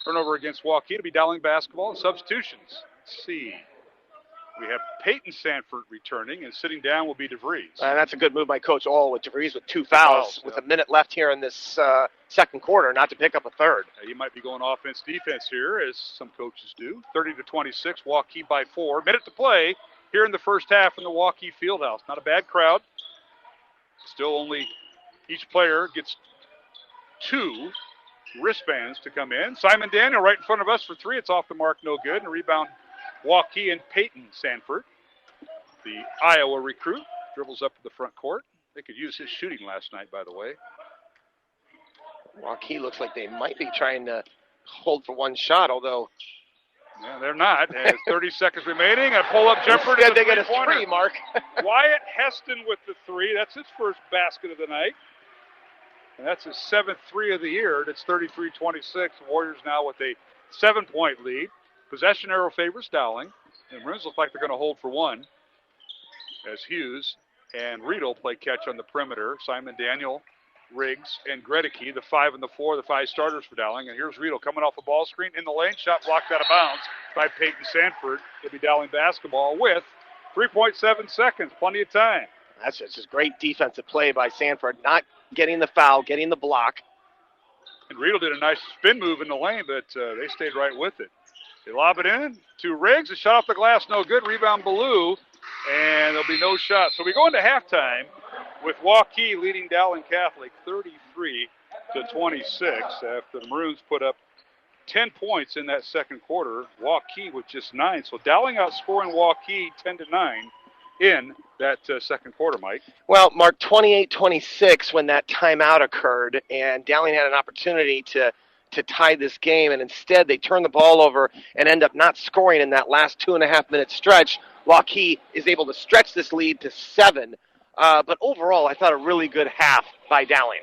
Turnover against Waukee to be Dowling basketball and substitutions. Let's see. We have Peyton Sanford returning, and sitting down will be DeVries. That's a good move by Coach All with DeVries with two fouls with a minute left here in this second quarter, not to pick up a third. He might be going offense-defense here, as some coaches do. 30-26, Waukee by 4. Minute to play here in the first half in the Waukee Fieldhouse. Not a bad crowd. Still only each player gets 2 wristbands to come in. Simon Daniel right in front of us for 3. It's off the mark, no good. And a rebound, Waukee and Peyton Sanford. The Iowa recruit dribbles up to the front court. They could use his shooting last night, by the way. Waukee looks like they might be trying to hold for one shot, although... Yeah, they're not. 30 seconds remaining. A pull-up jumper to the they get a 3, Mark. Wyatt Heston with the 3. That's his first basket of the night. And that's his 7th 3 of the year. It's 33-26. Warriors now with a 7-point lead. Possession arrow favors Dowling. And Maroons look like they're going to hold for 1 as Hughes and Riedel play catch on the perimeter. Simon Daniel, Riggs, and Gregory, the 5 and the 4, the 5 starters for Dowling. And here's Riedel coming off a ball screen in the lane. Shot blocked out of bounds by Peyton Sanford. It'll be Dowling basketball with 3.7 seconds. Plenty of time. That's just great defensive play by Sanford. Not getting the foul, getting the block. And Riedel did a nice spin move in the lane, but they stayed right with it. They lob it in to Riggs. A shot off the glass, no good. Rebound, Ballou. And there'll be no shot. So we go into halftime with Waukee leading Dowling Catholic 33-26 after the Maroons put up 10 points in that second quarter. Waukee with just 9. So Dowling outscoring Waukee 10-9 in that second quarter, Mike. Well, Mark, 28-26 when that timeout occurred, and Dowling had an opportunity to tie this game, and instead they turn the ball over and end up not scoring in that last 2.5-minute stretch. Waukee is able to stretch this lead to 7. But overall, I thought a really good half by Dowling.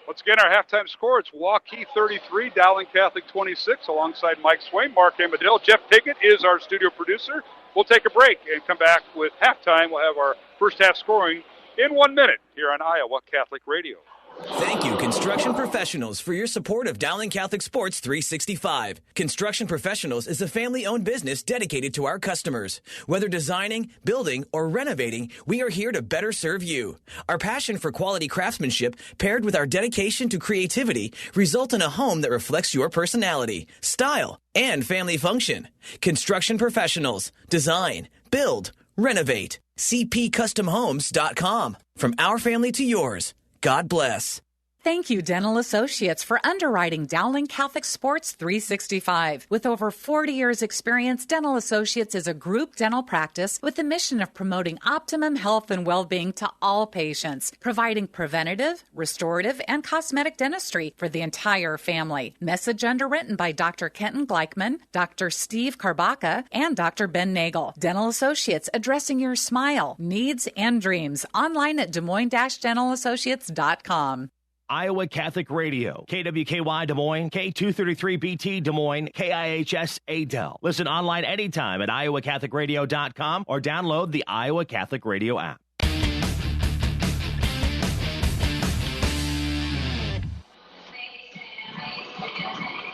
Once again, our halftime score, it's Waukee 33, Dowling Catholic 26, alongside Mike Swain, Mark Amadale. Jeff Piggott is our studio producer. We'll take a break and come back with halftime. We'll have our first half scoring in 1 minute here on Iowa Catholic Radio. Thank you, Construction Professionals, for your support of Dowling Catholic Sports 365. Construction Professionals is a family-owned business dedicated to our customers. Whether designing, building, or renovating, we are here to better serve you. Our passion for quality craftsmanship, paired with our dedication to creativity, result in a home that reflects your personality, style, and family function. Construction Professionals. Design, build, renovate. CPCustomHomes.com. From our family to yours. God bless. Thank you, Dental Associates, for underwriting Dowling Catholic Sports 365. With over 40 years' experience, Dental Associates is a group dental practice with the mission of promoting optimum health and well-being to all patients, providing preventative, restorative, and cosmetic dentistry for the entire family. Message underwritten by Dr. Kenton Gleichman, Dr. Steve Karbaka, and Dr. Ben Nagel. Dental Associates, addressing your smile, needs, and dreams. Online at DesMoines-DentalAssociates.com. Iowa Catholic Radio, KWKY Des Moines, K233BT Des Moines, KIHS Adel. Listen online anytime at iowacatholicradio.com or download the Iowa Catholic Radio app.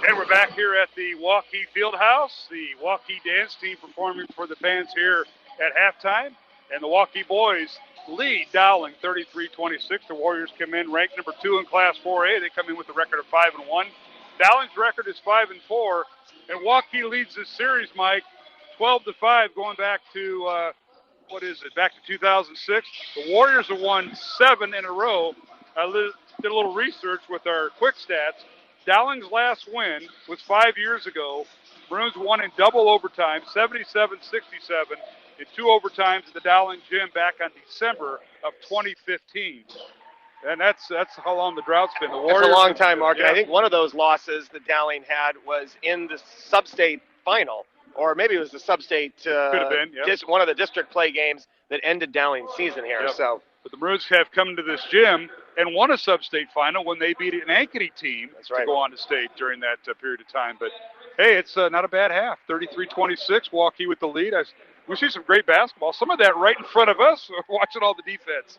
And we're back here at the Waukee Fieldhouse. The Waukee dance team performing for the fans here at halftime. And the Waukee boys lead Dowling 33-26. The Warriors come in ranked number 2 in Class 4A. They come in with a record of 5-1. Dowling's record is 5-4, and Waukee leads this series, Mike, 12-5, going back to back to 2006. The Warriors have won 7 in a row. I did a little research with our quick stats. Dowling's last win was 5 years ago. Maroons won in double overtime, 77-67. In 2 overtimes at the Dowling Gym back on December of 2015. And that's how long the drought's been. The Warriors, that's a long time, Mark. Yeah. And I think one of those losses that Dowling had was in the sub-state final, or maybe it was the sub-state, could have been, yep. One of the district play games that ended Dowling's season here. Yep. So, but the Maroons have come to this gym and won a sub-state final when they beat an Ankeny team to go on to state during that period of time. But, hey, it's not a bad half. 33-26, Waukee with the lead. We see some great basketball. Some of that right in front of us, watching all the defense.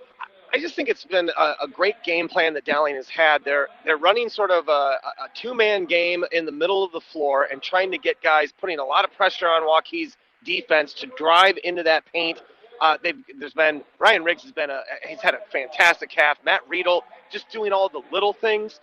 I just think it's been a great game plan that Dowling has had. They're running sort of a two-man game in the middle of the floor and trying to get guys, putting a lot of pressure on Waukee's defense to drive into that paint. Ryan Riggs he's had a fantastic half. Matt Riedel just doing all the little things.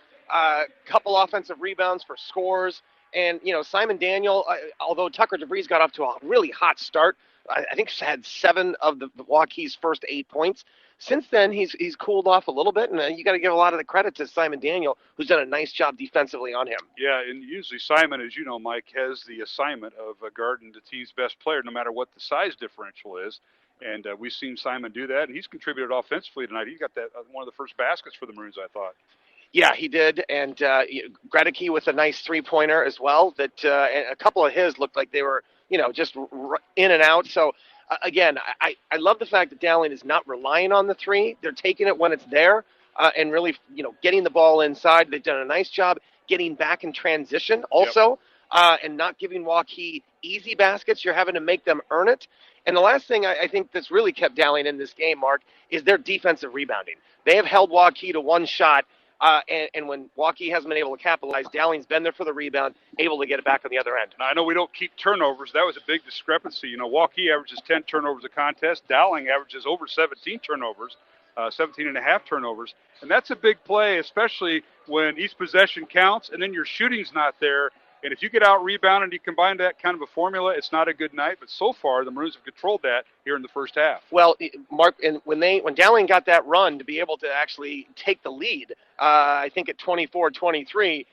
Couple offensive rebounds for scores. And, Simon Daniel, although Tucker DeVries got off to a really hot start, I think he's had 7 of the Waukee's first 8 points. Since then, he's cooled off a little bit, and you got to give a lot of the credit to Simon Daniel, who's done a nice job defensively on him. Yeah, and usually Simon, as you know, Mike, has the assignment of guarding the team's best player, no matter what the size differential is. And we've seen Simon do that, and he's contributed offensively tonight. He got that one of the first baskets for the Maroons, I thought. Yeah, he did, and Gregory with a nice three-pointer as well. That and a couple of his looked like they were, just in and out. So, again, I love the fact that Dowling is not relying on the three. They're taking it when it's there and really, getting the ball inside. They've done a nice job getting back in transition also and not giving Waukee easy baskets. You're having to make them earn it. And the last thing I think that's really kept Dowling in this game, Mark, is their defensive rebounding. They have held Waukee to one shot. And when Waukee hasn't been able to capitalize, Dowling's been there for the rebound, able to get it back on the other end. Now, I know we don't keep turnovers. That was a big discrepancy. Waukee averages 10 turnovers a contest. Dowling averages over 17 turnovers, 17 and a half turnovers. And that's a big play, especially when each possession counts and then your shooting's not there. And if you get out rebounded and you combine that kind of a formula, it's not a good night. But so far, the Maroons have controlled that here in the first half. Well, Mark, and when Dowling got that run to be able to actually take the lead, I think at 24-23,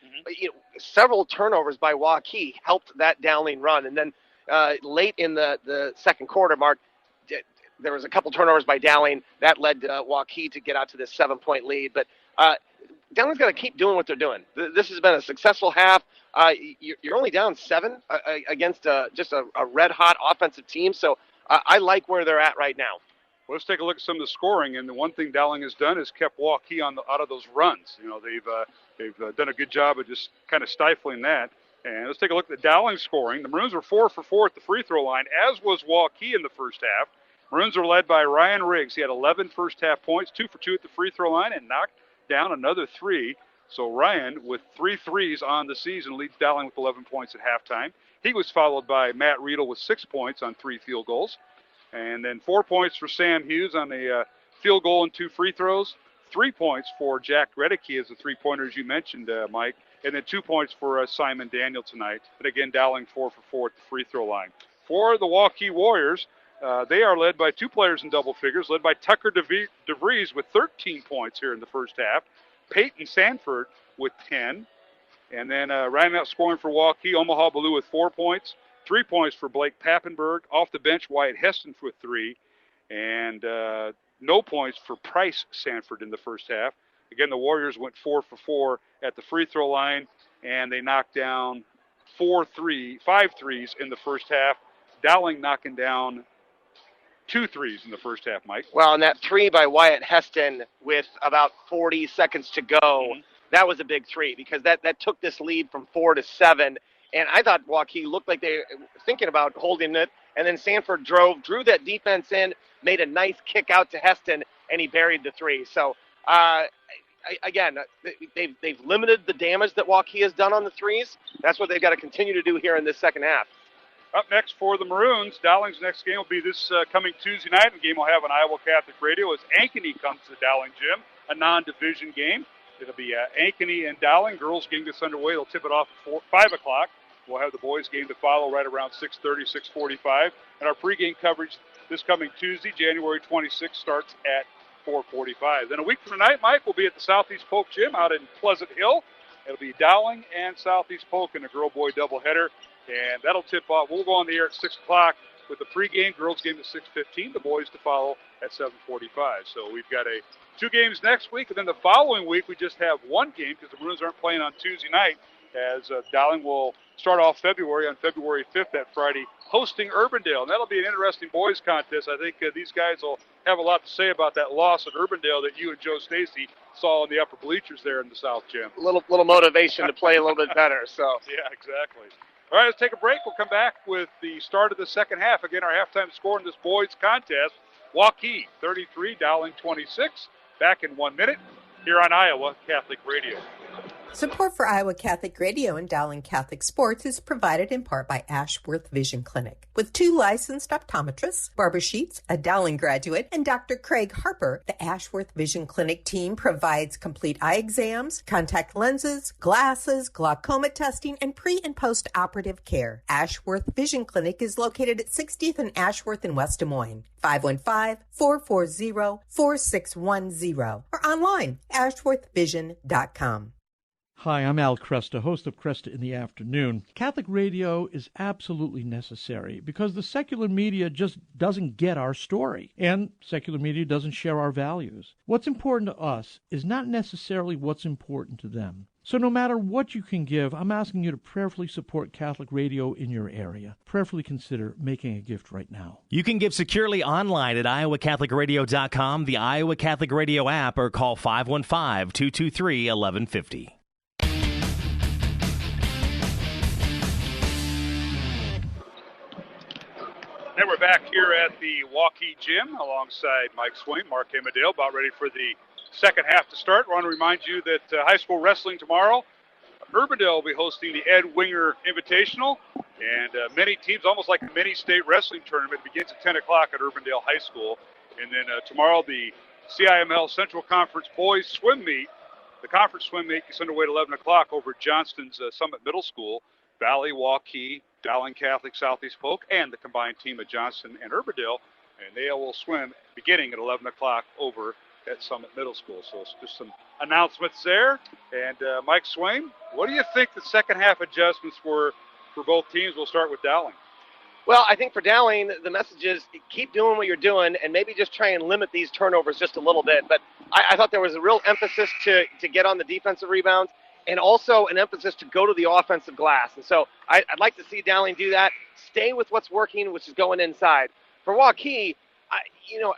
several turnovers by Waukee helped that Dowling run. And then late in the second quarter, Mark, there was a couple turnovers by Dowling. That led Waukee to get out to this 7-point lead. But Dowling's got to keep doing what they're doing. This has been a successful half. You're only down 7 against just a red-hot offensive team. So I like where they're at right now. Well, let's take a look at some of the scoring. And the one thing Dowling has done is kept Waukee out of those runs. You know, they've done a good job of just kind of stifling that. And let's take a look at the Dowling scoring. The Maroons were 4 for 4 at the free throw line, as was Waukee in the first half. Maroons were led by Ryan Riggs. He had 11 first half points, 2 for 2 at the free throw line, and knocked down another 3. So Ryan, with 3 threes on the season, leads Dowling with 11 points at halftime. He was followed by Matt Riedel with 6 points on 3 field goals. And then 4 points for Sam Hughes on a field goal and 2 free throws. 3 points for Jack Reddicky as a three-pointer, as you mentioned, Mike. And then 2 points for Simon Daniel tonight. But again, Dowling 4 for 4 at the free throw line. For the Waukee Warriors, they are led by 2 players in double figures, led by Tucker DeVries with 13 points here in the first half. Peyton Sanford with 10. And then rounding out scoring for Waukee, Omaha Blue with 4 points. 3 points for Blake Pappenberg. Off the bench, Wyatt Heston with 3. And no points for Price Sanford in the first half. Again, the Warriors went 4 for 4 at the free throw line, and they knocked down 5 threes in the first half. Dowling knocking down 2 threes in the first half, Mike. Well, and that 3 by Wyatt Heston with about 40 seconds to go, that was a big 3 because that took this lead from 4 to 7. And I thought Waukee looked like they were thinking about holding it. And then Sanford drew that defense in, made a nice kick out to Heston, and he buried the 3. So, again, they've limited the damage that Waukee has done on the 3s. That's what they've got to continue to do here in this second half. Up next for the Maroons, Dowling's next game will be this coming Tuesday night. The game will have on Iowa Catholic Radio as Ankeny comes to the Dowling gym, a non-division game. It'll be Ankeny and Dowling. Girls game gets underway. They'll tip it off at 5 o'clock. We'll have the boys game to follow right around 6:30, 6:45. And our pregame coverage this coming Tuesday, January 26th, starts at 4:45. Then a week from tonight, Mike, will be at the Southeast Polk Gym out in Pleasant Hill. It'll be Dowling and Southeast Polk in a girl-boy doubleheader. And that'll tip off. We'll go on the air at 6 o'clock with the pregame. Girls game at 6:15. The boys to follow at 7:45. So we've got 2 games next week. And then the following week, we just have 1 game because the Maroons aren't playing on Tuesday night, as Dowling will start off February 5th, that Friday, hosting Urbandale. And that'll be an interesting boys contest. I think these guys will have a lot to say about that loss at Urbandale that you and Joe Stacy saw in the upper bleachers there in the South Gym. A little motivation to play a little bit better. So yeah, exactly. All right, let's take a break. We'll come back with the start of the second half. Again, our halftime score in this boys contest, Waukee 33, Dowling 26. Back in 1 minute here on Iowa Catholic Radio. Support for Iowa Catholic Radio and Dowling Catholic Sports is provided in part by Ashworth Vision Clinic. With 2 licensed optometrists, Barbara Sheets, a Dowling graduate, and Dr. Craig Harper, the Ashworth Vision Clinic team provides complete eye exams, contact lenses, glasses, glaucoma testing, and pre- and post-operative care. Ashworth Vision Clinic is located at 60th and Ashworth in West Des Moines. 515-440-4610 or online, ashworthvision.com. Hi, I'm Al Cresta, host of Cresta in the Afternoon. Catholic radio is absolutely necessary because the secular media just doesn't get our story, and secular media doesn't share our values. What's important to us is not necessarily what's important to them. So no matter what you can give, I'm asking you to prayerfully support Catholic radio in your area. Prayerfully consider making a gift right now. You can give securely online at iowacatholicradio.com, the Iowa Catholic Radio app, or call 515-223-1150. And we're back here at the Waukee Gym alongside Mike Swain, Mark Amadale, about ready for the second half to start. I want to remind you that high school wrestling tomorrow, Urbandale will be hosting the Ed Winger Invitational, and many teams, almost like a mini state wrestling tournament, begins at 10 o'clock at Urbandale High School. And then tomorrow, the CIML Central Conference Boys Swim Meet. The conference swim meet gets underway at 11 o'clock over at Johnston's Summit Middle School. Valley, Waukee, Dowling Catholic, Southeast Polk, and the combined team of Johnston and Urbandale. And they will swim beginning at 11 o'clock over at Summit Middle School. So it's just some announcements there. And Mike Swain, what do you think the second half adjustments were for both teams? We'll start with Dowling. Well, I think for Dowling, the message is keep doing what you're doing and maybe just try and limit these turnovers just a little bit. But I thought there was a real emphasis to get on the defensive rebounds and also an emphasis to go to the offensive glass. And so I'd like to see Dowling do that, stay with what's working, which is going inside. For Waukee,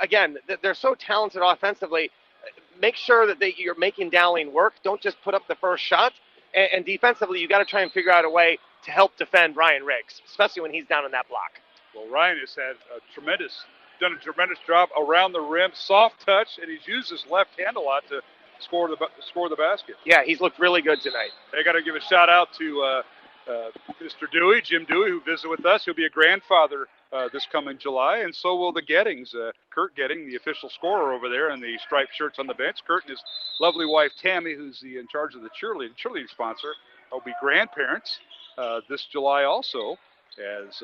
again, they're so talented offensively. Make sure that you're making Dowling work. Don't just put up the first shot. And defensively, you got to try and figure out a way to help defend Ryan Riggs, especially when he's down in that block. Well, Ryan has done a tremendous job around the rim, soft touch, and he's used his left hand a lot to score the basket. Yeah, he's looked really good tonight. I got to give a shout out to Mr. Dewey, Jim Dewey, who visited with us. He'll be a grandfather this coming July, and so will the Gettings. Kurt Getting, the official scorer over there, and the striped shirts on the bench. Kurt and his lovely wife Tammy, who's in charge of the cheerleading sponsor, will be grandparents this July also, as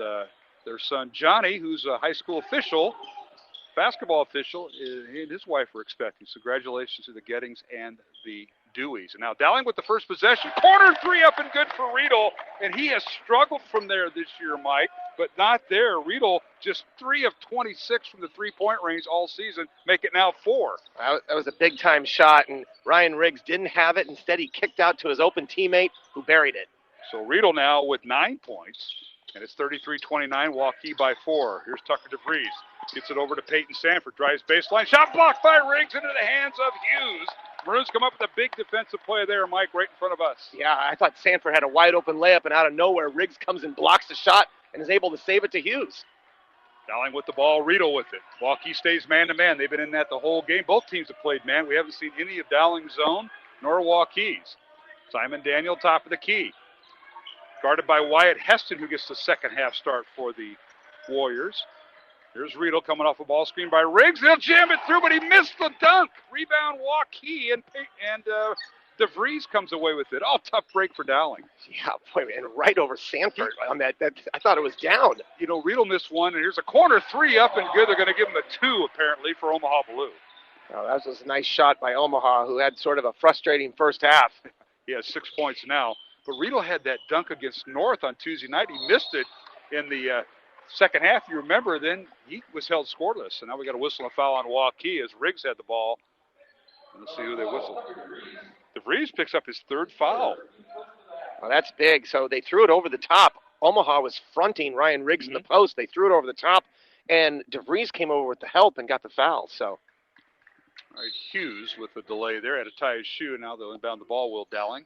their son Johnny, who's a high school basketball official, and his wife were expecting. So congratulations to the Gettings and the Deweys. And now Dowling with the first possession. Corner three up and good for Riedel, and he has struggled from there this year, Mike, but not there. Riedel just 3 of 26 from the three-point range all season, make it now 4. That was a big-time shot, and Ryan Riggs didn't have it. Instead, he kicked out to his open teammate who buried it. So Riedel now with 9 points, and it's 33-29, Waukee by 4. Here's Tucker DeVries. Gets it over to Peyton Sanford. Drives baseline. Shot blocked by Riggs into the hands of Hughes. Maroons come up with a big defensive play there, Mike, right in front of us. Yeah, I thought Sanford had a wide-open layup, and out of nowhere, Riggs comes and blocks the shot and is able to save it to Hughes. Dowling with the ball, Riedel with it. Waukee stays man-to-man. They've been in that the whole game. Both teams have played man. We haven't seen any of Dowling's zone nor Waukee's. Simon Daniel, top of the key. Guarded by Wyatt Heston, who gets the second half start for the Warriors. Here's Riedel coming off a ball screen by Riggs. He'll jam it through, but he missed the dunk. Rebound Waukee, and DeVries comes away with it. Oh, tough break for Dowling. Yeah, boy, and right over Sanford on that. I thought it was down. Riedel missed one, and here's a corner three up and good. They're going to give him a 2, apparently, for Omaha Blue. Oh, that was a nice shot by Omaha, who had sort of a frustrating first half. He has 6 points now. But Riedel had that dunk against North on Tuesday night. He missed it in the second half. You remember, then he was held scoreless. So now we got a whistle and a foul on Waukee as Riggs had the ball. Let's see who they whistle. DeVries picks up his 3rd foul. Well, that's big. So they threw it over the top. Omaha was fronting Ryan Riggs in the post. They threw it over the top, and DeVries came over with the help and got the foul. So, all right, Hughes with the delay there had to tie his shoe. Now they'll inbound the ball, Will Dowling.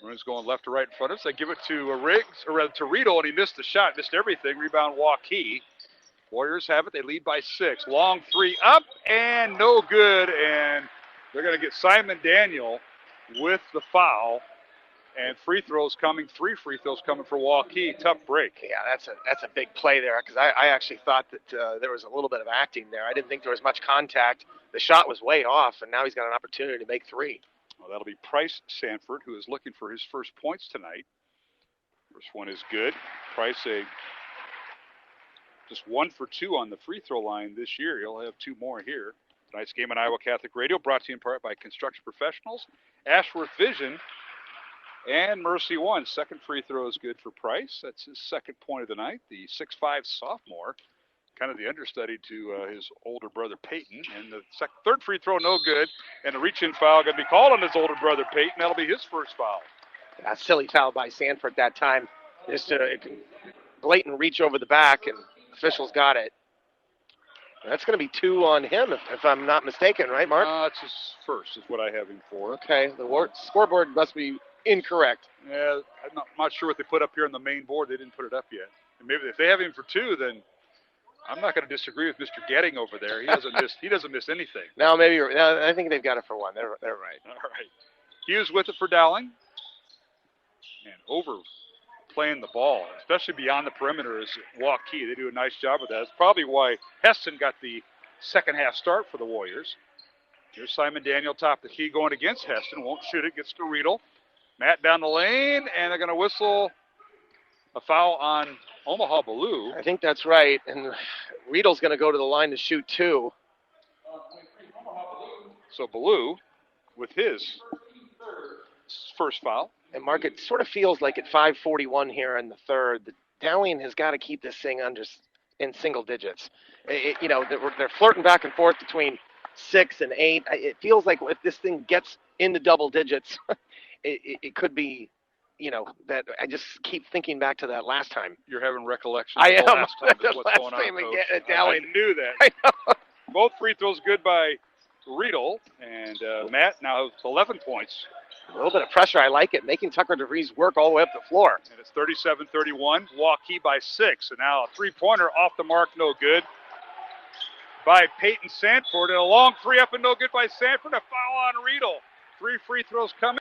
Maroons going left to right in front of us. They give it to to Riedel, and he missed the shot, missed everything. Rebound Waukee. Warriors have it. They lead by 6. Long 3 up and no good. And they're going to get Simon Daniel with the foul. And free throws coming. 3 free throws coming for Waukee. Tough break. Yeah, that's a big play there, because I actually thought that there was a little bit of acting there. I didn't think there was much contact. The shot was way off, and now he's got an opportunity to make 3. Well, that'll be Price Sanford, who is looking for his first points tonight. First one is good. Price just 1 for 2 on the free throw line this year. He'll have 2 more here. Tonight's game on Iowa Catholic Radio, brought to you in part by Construction Professionals, Ashworth Vision, and Mercy One. Second free throw is good for Price. That's his 2nd point of the night. The 6'5" sophomore, kind of the understudy to his older brother Peyton. And the 3rd free throw, no good. And a reach-in foul going to be called on his older brother Peyton. That'll be his first foul. A silly foul by Sanford that time. Just a blatant reach over the back, and officials got it. That's going to be 2 on him, if I'm not mistaken, right, Mark? It's his first is what I have him for. Okay, the scoreboard must be incorrect. Yeah, I'm not sure what they put up here on the main board. They didn't put it up yet. And maybe if they have him for 2, then I'm not going to disagree with Mr. Getting over there. He doesn't miss anything. No, maybe I think they've got it for 1. They're right. All right. Hughes with it for Dowling. And overplaying the ball, especially beyond the perimeter, is Waukee. They do a nice job of that. That's probably why Heston got the second half start for the Warriors. Here's Simon Daniel, top of the key, going against Heston. Won't shoot it. Gets to Riedel. Matt down the lane, and they're going to whistle a foul on Omaha Blue. I think that's right, and Riedel's going to go to the line to shoot 2. So Blue with his first foul. And Mark, it sort of feels like at 5:41 here in the third, Dowling has got to keep this thing in single digits. They're flirting back and forth between 6 and 8. It feels like if this thing gets into double digits, it could be, that I just keep thinking back to that last time. You're having recollections. I am. Last time is what's last going time on, again at Dowling. I knew that. I know. Both free throws good by Riedel, and Matt now has 11 points. A little bit of pressure. I like it. Making Tucker DeVries work all the way up the floor. And it's 37-31. Waukee by 6. And now a three-pointer off the mark, no good. By Peyton Sanford. And a long three up and no good by Sanford. A foul on Riedel. 3 free throws coming.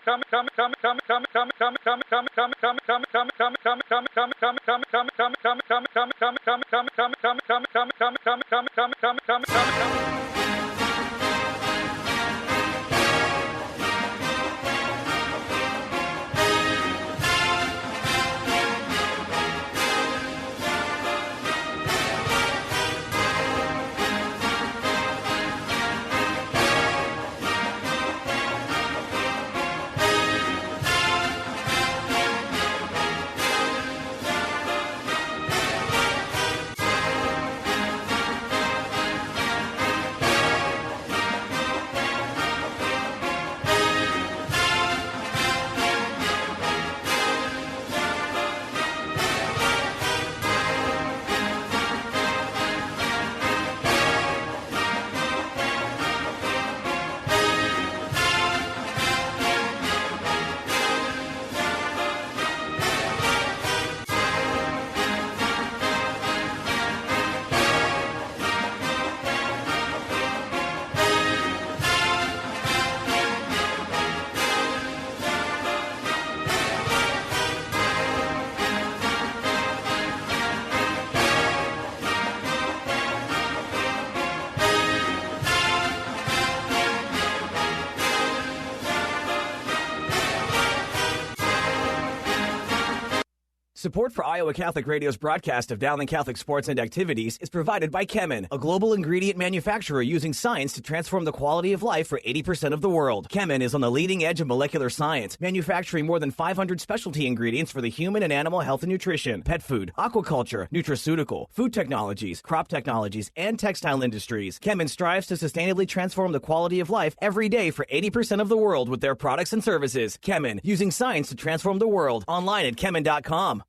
Support for Iowa Catholic Radio's broadcast of Dowling Catholic sports and activities is provided by Chemin, a global ingredient manufacturer using science to transform the quality of life for 80% of the world. Chemin is on the leading edge of molecular science, manufacturing more than 500 specialty ingredients for the human and animal health and nutrition, pet food, aquaculture, nutraceutical, food technologies, crop technologies, and textile industries. Chemin strives to sustainably transform the quality of life every day for 80% of the world with their products and services. Chemin, using science to transform the world. Online at chemin.com.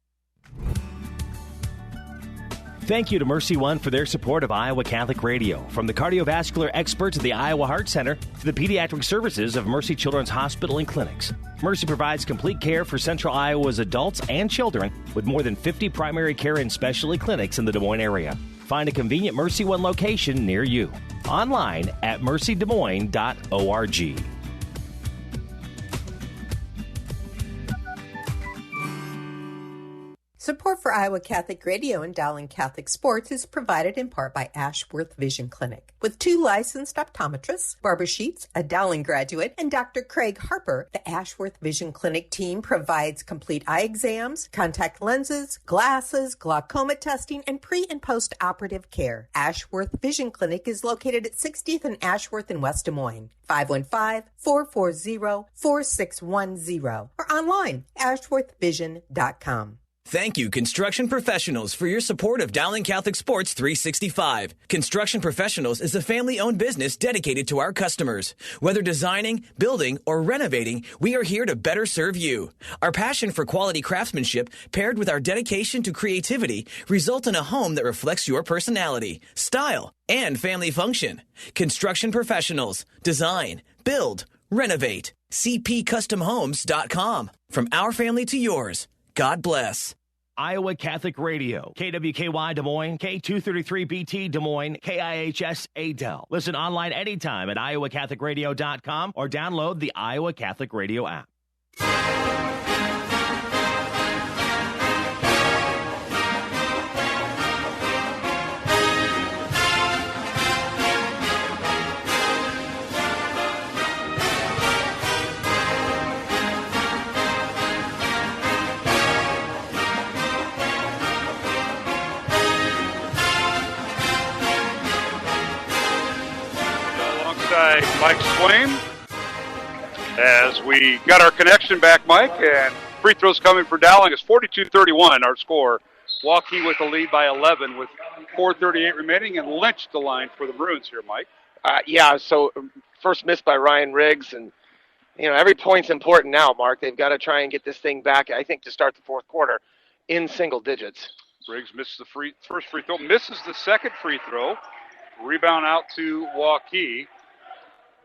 Thank you to Mercy One for their support of Iowa Catholic Radio. From the cardiovascular experts at the Iowa Heart Center to the pediatric services of Mercy Children's Hospital and Clinics, Mercy provides complete care for Central Iowa's adults and children with more than 50 primary care and specialty clinics in the Des Moines area. Find a convenient Mercy One location near you. Online at mercydesmoines.org. Support for Iowa Catholic Radio and Dowling Catholic Sports is provided in part by Ashworth Vision Clinic. With 2 licensed optometrists, Barbara Sheets, a Dowling graduate, and Dr. Craig Harper, the Ashworth Vision Clinic team provides complete eye exams, contact lenses, glasses, glaucoma testing, and pre- and post-operative care. Ashworth Vision Clinic is located at 60th and Ashworth in West Des Moines. 515-440-4610 or online, ashworthvision.com. Thank you, Construction Professionals, for your support of Dowling Catholic Sports 365. Construction Professionals is a family-owned business dedicated to our customers. Whether designing, building, or renovating, we are here to better serve you. Our passion for quality craftsmanship, paired with our dedication to creativity, result in a home that reflects your personality, style, and family function. Construction Professionals. Design, build, renovate. CPCustomHomes.com. From our family to yours. God bless. Iowa Catholic Radio, KWKY Des Moines, K233BT Des Moines, KIHS Adel. Listen online anytime at iowacatholicradio.com or download the Iowa Catholic Radio app. Mike Swain, as we got our connection back, Mike, and free throws coming for Dowling is 42-31, our score. Waukee with the lead by 11 with 4:38 remaining, and Lynch the line for the Maroons here, Mike. So first miss by Ryan Riggs, and every point's important now, Mark. They've got to try and get this thing back, I think, to start the fourth quarter in single digits. Riggs misses the first free throw, misses the second free throw. Rebound out to Waukee.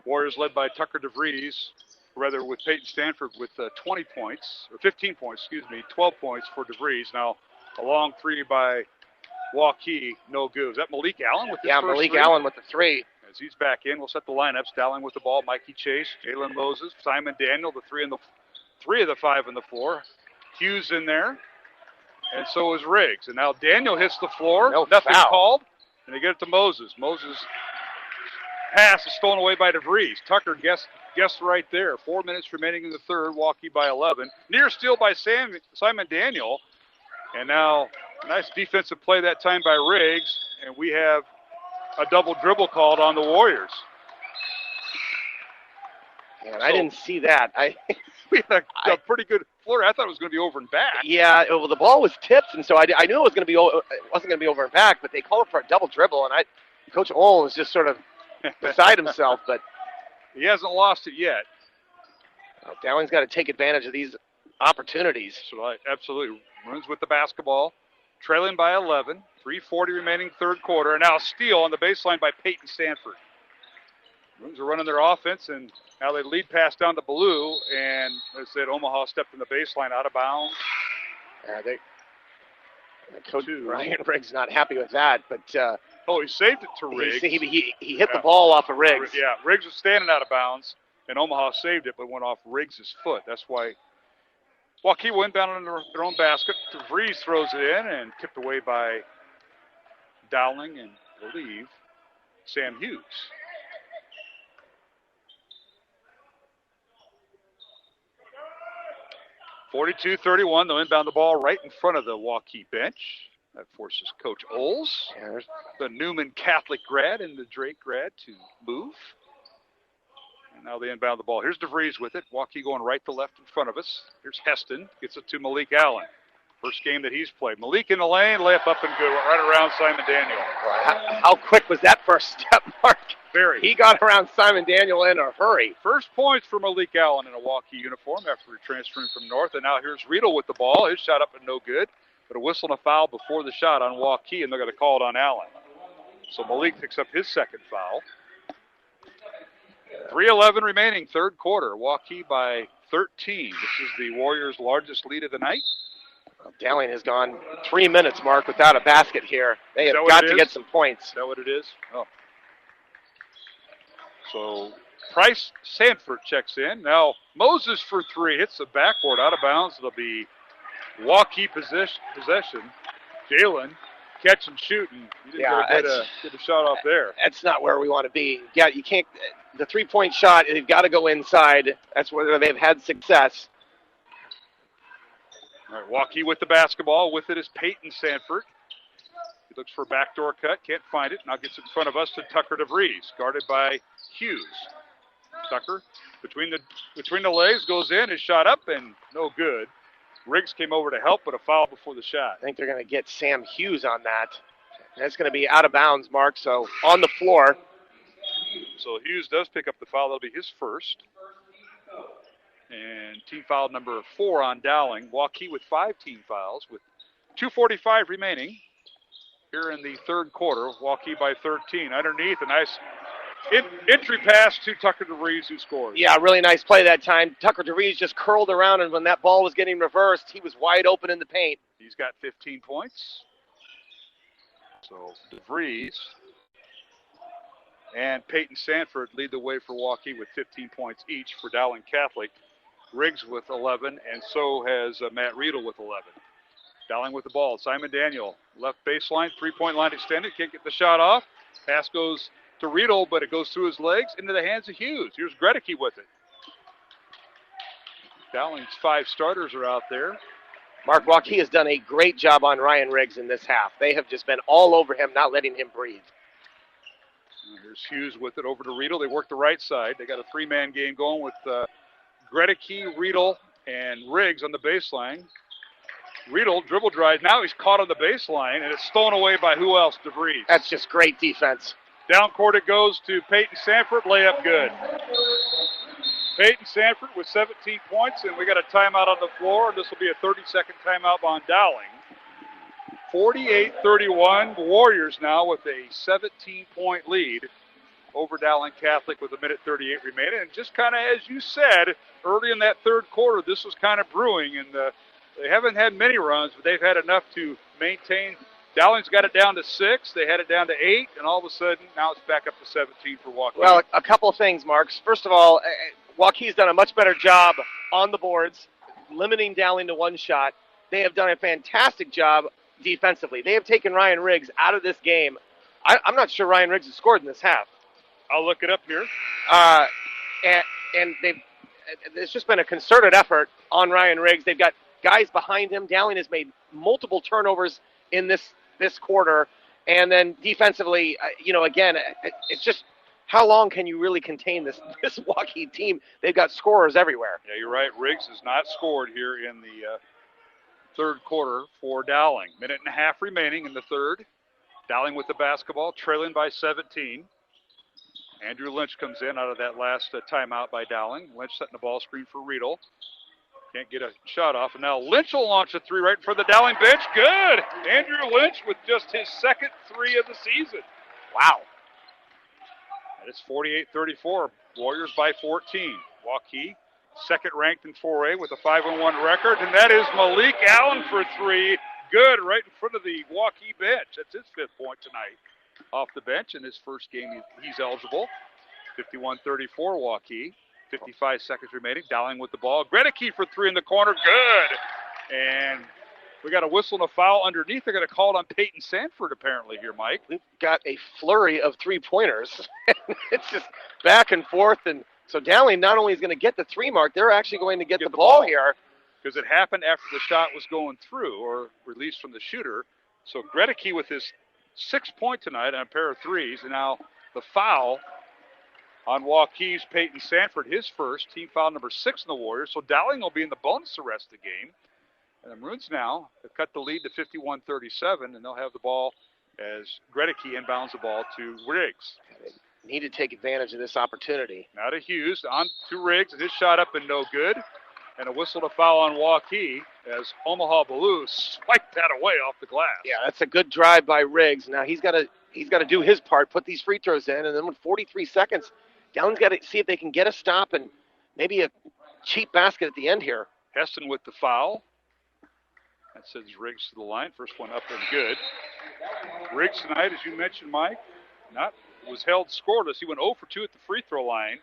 Warriors led by Tucker DeVries, with Peyton Stanford with 20 points, or 15 points, 12 points for DeVries. Now, a long three by Waukee, no good. Is that Malik Allen with the first Malik three? Allen with the three. As he's back in, we'll set the lineups. Dowling with the ball, Mikey Chase, Jalen Moses, Simon Daniel, the three of the five on the floor. Hughes in there, and so is Riggs. And now Daniel hits the floor. Nothing foul called, and they get it to Moses. Moses' pass is stolen away by DeVries. Tucker guessed right there. 4 minutes remaining in the third. Waukee by 11. Near steal by Simon Daniel. And now a nice defensive play that time by Riggs. And we have a double dribble called on the Warriors. Man, I didn't see that. We had a pretty good floor. I thought it was going to be over and back. Yeah, well, the ball was tipped, and so I knew it wasn't going to be over and back, but they called for a double dribble, and Coach Ohl was just sort of beside himself, but he hasn't lost it yet. Dowling's got to take advantage of these opportunities. So absolutely. Maroons with the basketball, trailing by 11, 3:40 remaining third quarter, and now a steal on the baseline by Peyton Stanford. Maroons are running their offense, and now they lead pass down to Ballou, and as I said, Omaha stepped in the baseline out of bounds. Coach Ryan Riggs not happy with that, but he saved it to Riggs. He hit the ball off of Riggs. Yeah, Riggs was standing out of bounds, and Omaha saved it, but went off Riggs' foot. That's why Waukee will inbound on their own basket. DeVries throws it in and tipped away by Dowling and, I believe, Sam Hughes. .42-31, they'll inbound the ball right in front of the Waukee bench. That forces Coach Oles, the Newman Catholic grad and the Drake grad, to move. And now they inbound the ball. Here's DeVries with it. Waukee going right to left in front of us. Here's Heston. Gets it to Malik Allen. First game that he's played. Malik in the lane, layup up and good. Right around Simon Daniel. How quick was that first step, Mark? Very. He got around Simon Daniel in a hurry. First points for Malik Allen in a Waukee uniform after transferring from North. And now here's Riedel with the ball. His shot up and no good. But a whistle and a foul before the shot on Waukee, and they're going to call it on Allen. So Malik picks up his second foul. 3:11 remaining, third quarter. Waukee by 13. This is the Warriors' largest lead of the night. Dowling has gone 3 minutes, Mark, without a basket here. They have got to get some points. Is that what it is? Oh. So Price Sanford checks in. Now Moses for three. Hits the backboard out of bounds. It'll be Waukee possession. Jalen catch and shoot. And get a shot off there. That's not where we want to be. Yeah, you can't. The three-point shot, they've got to go inside. That's where they've had success. All right, Waukee with the basketball. With it is Peyton Sanford. He looks for a backdoor cut. Can't find it. Now gets it in front of us to Tucker DeVries. Guarded by Hughes. Tucker between the legs goes in. His shot up and no good. Riggs came over to help, but a foul before the shot. I think they're going to get Sam Hughes on that. That's going to be out of bounds, Mark, so on the floor. So Hughes does pick up the foul. That'll be his first. And team foul number 4 on Dowling. Waukee with 5 team fouls with 2:45 remaining here in the third quarter. Waukee by 13. Underneath, a nice entry pass to Tucker DeVries, who scores. Yeah, really nice play that time. Tucker DeVries just curled around, and when that ball was getting reversed, he was wide open in the paint. He's got 15 points. So DeVries and Peyton Sanford lead the way for Waukee with 15 points each for Dowling Catholic. Riggs with 11, and so has Matt Riedel with 11. Dowling with the ball. Simon Daniel, left baseline, three-point line extended. Can't get the shot off. Pass goes to Riedel, but it goes through his legs into the hands of Hughes. Here's Gregory with it. Dowling's 5 starters are out there. Mark, Waukee has done a great job on Ryan Riggs in this half. They have just been all over him, not letting him breathe. Here's Hughes with it over to Riedel. They work the right side. They got a 3-man game going with Gregory, Riedel, and Riggs on the baseline. Riedel dribble drive. Now he's caught on the baseline, and it's stolen away by who else? DeVries. That's just great defense. Down court it goes to Peyton Sanford. Layup good. Peyton Sanford with 17 points, and we got a timeout on the floor. This will be a 30-second timeout on Dowling. 48-31. Warriors now with a 17-point lead over Dowling Catholic with 1:38 remaining. And just kind of as you said, early in that third quarter, this was kind of brewing, and they haven't had many runs, but they've had enough to maintain. Dowling's got it down to 6. They had it down to 8, and all of a sudden, now it's back up to 17 for Waukee. Well, a couple of things, Marks. First of all, Waukee's done a much better job on the boards, limiting Dowling to one shot. They have done a fantastic job defensively. They have taken Ryan Riggs out of this game. I'm not sure Ryan Riggs has scored in this half. I'll look it up here. And there's just been a concerted effort on Ryan Riggs. They've got guys behind him. Dowling has made multiple turnovers in this quarter. And then defensively, again, it's just how long can you really contain this Waukee team? They've got scorers everywhere. Yeah, you're right. Riggs has not scored here in the third quarter for Dowling. 1.5 remaining in the third. Dowling with the basketball, trailing by 17. Andrew Lynch comes in out of that last timeout by Dowling. Lynch setting the ball screen for Riedel. Can't get a shot off. And now Lynch will launch a three right in front of the Dowling bench. Good! Andrew Lynch with just his second three of the season. Wow. That is 48-34. Warriors by 14. Waukee, second ranked in 4A with a 5-1 record. And that is Malik Allen for three. Good, right in front of the Waukee bench. That's his 5th point tonight. Off the bench in his first game, he's eligible. 51-34 Waukee. 55 seconds remaining. Dowling with the ball. Gregory for three in the corner. Good. And we got a whistle and a foul underneath. They're going to call it on Peyton Sanford apparently here, Mike. We've got a flurry of three-pointers. It's just back and forth. And so Dowling not only is going to get the three mark, they're actually going to get the ball here. Because it happened after the shot was going through or released from the shooter. So Gregory with his 6th point tonight on a pair of threes. And now the foul on Waukee's Peyton Sanford, his first, team foul number 6 in the Warriors. So Dowling will be in the bonus the rest of the game. And the Maroons now have cut the lead to 51-37, and they'll have the ball as Gregory inbounds the ball to Riggs. They need to take advantage of this opportunity. Now to Hughes, on to Riggs, and his shot up and no good. And a whistle to foul on Waukee as Omaha Ballou swiped that away off the glass. Yeah, that's a good drive by Riggs. Now he's got to do his part, put these free throws in, and then with 43 seconds, Dowling's got to see if they can get a stop and maybe a cheap basket at the end here. Heston with the foul. That sends Riggs to the line. First one up and good. Riggs tonight, as you mentioned, Mike, was held scoreless. He went 0 for 2 at the free throw line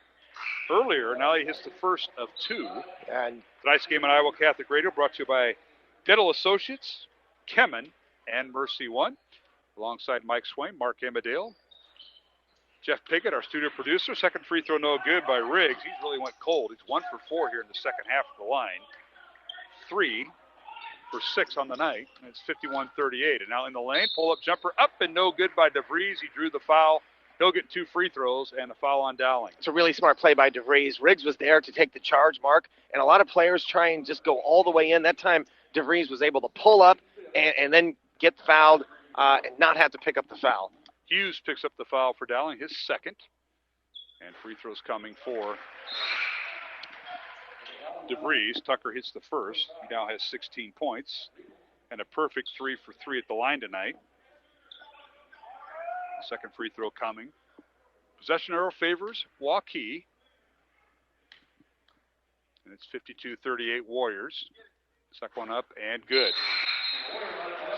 earlier. Now he hits the first of 2. And tonight's game on Iowa Catholic Radio brought to you by Dental Associates, Kemen, and Mercy One. Alongside Mike Swain, Mark Amadale, Jeff Pickett, our studio producer. Second free throw no good by Riggs. He really went cold. He's 1 for 4 here in the second half of the line. 3 for 6 on the night. And it's 51-38. And now in the lane, pull-up jumper up and no good by DeVries. He drew the foul. He'll get 2 free throws and a foul on Dowling. It's a really smart play by DeVries. Riggs was there to take the charge, Mark, and a lot of players try and just go all the way in. That time, DeVries was able to pull up and then get fouled and not have to pick up the foul. Hughes picks up the foul for Dowling, his second. And free throws coming for DeVries. Tucker hits the first. He now has 16 points and a perfect 3 for 3 at the line tonight. Second free throw coming. Possession arrow favors Waukee. And it's 52-38 Warriors. Second one up and good.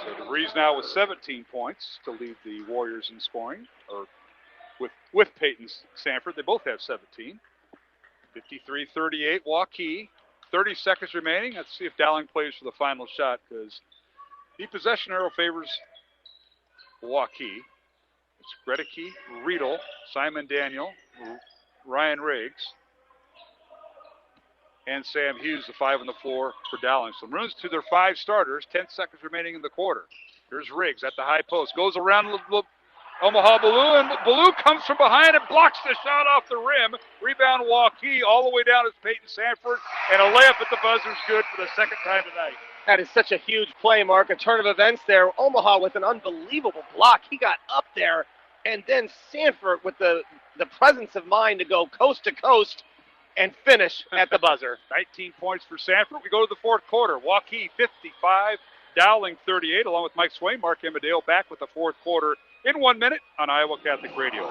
So DeVries now with 17 points to lead the Warriors in scoring, or with Peyton Sanford. They both have 17. 53-38 Waukee. 30 seconds remaining. Let's see if Dowling plays for the final shot, because the possession arrow favors Waukee. It's Gregory, Riedel, Simon Daniel, Ryan Riggs, and Sam Hughes, the 5 on the floor for Dowling. So Maroons to their 5 starters, 10 seconds remaining in the quarter. Here's Riggs at the high post, goes around Omaha Ballou, and Ballou comes from behind and blocks the shot off the rim. Rebound Waukee all the way down is Peyton Sanford, and a layup at the buzzer is good for the second time tonight. That is such a huge play, Mark. A turn of events there. Omaha with an unbelievable block. He got up there, and then Sanford with the presence of mind to go coast to coast and finish at the buzzer. 19 points for Sanford. We go to the fourth quarter. Waukee 55, Dowling 38, along with Mike Swain. Mark Amadeo back with the fourth quarter in 1 minute on Iowa Catholic Radio.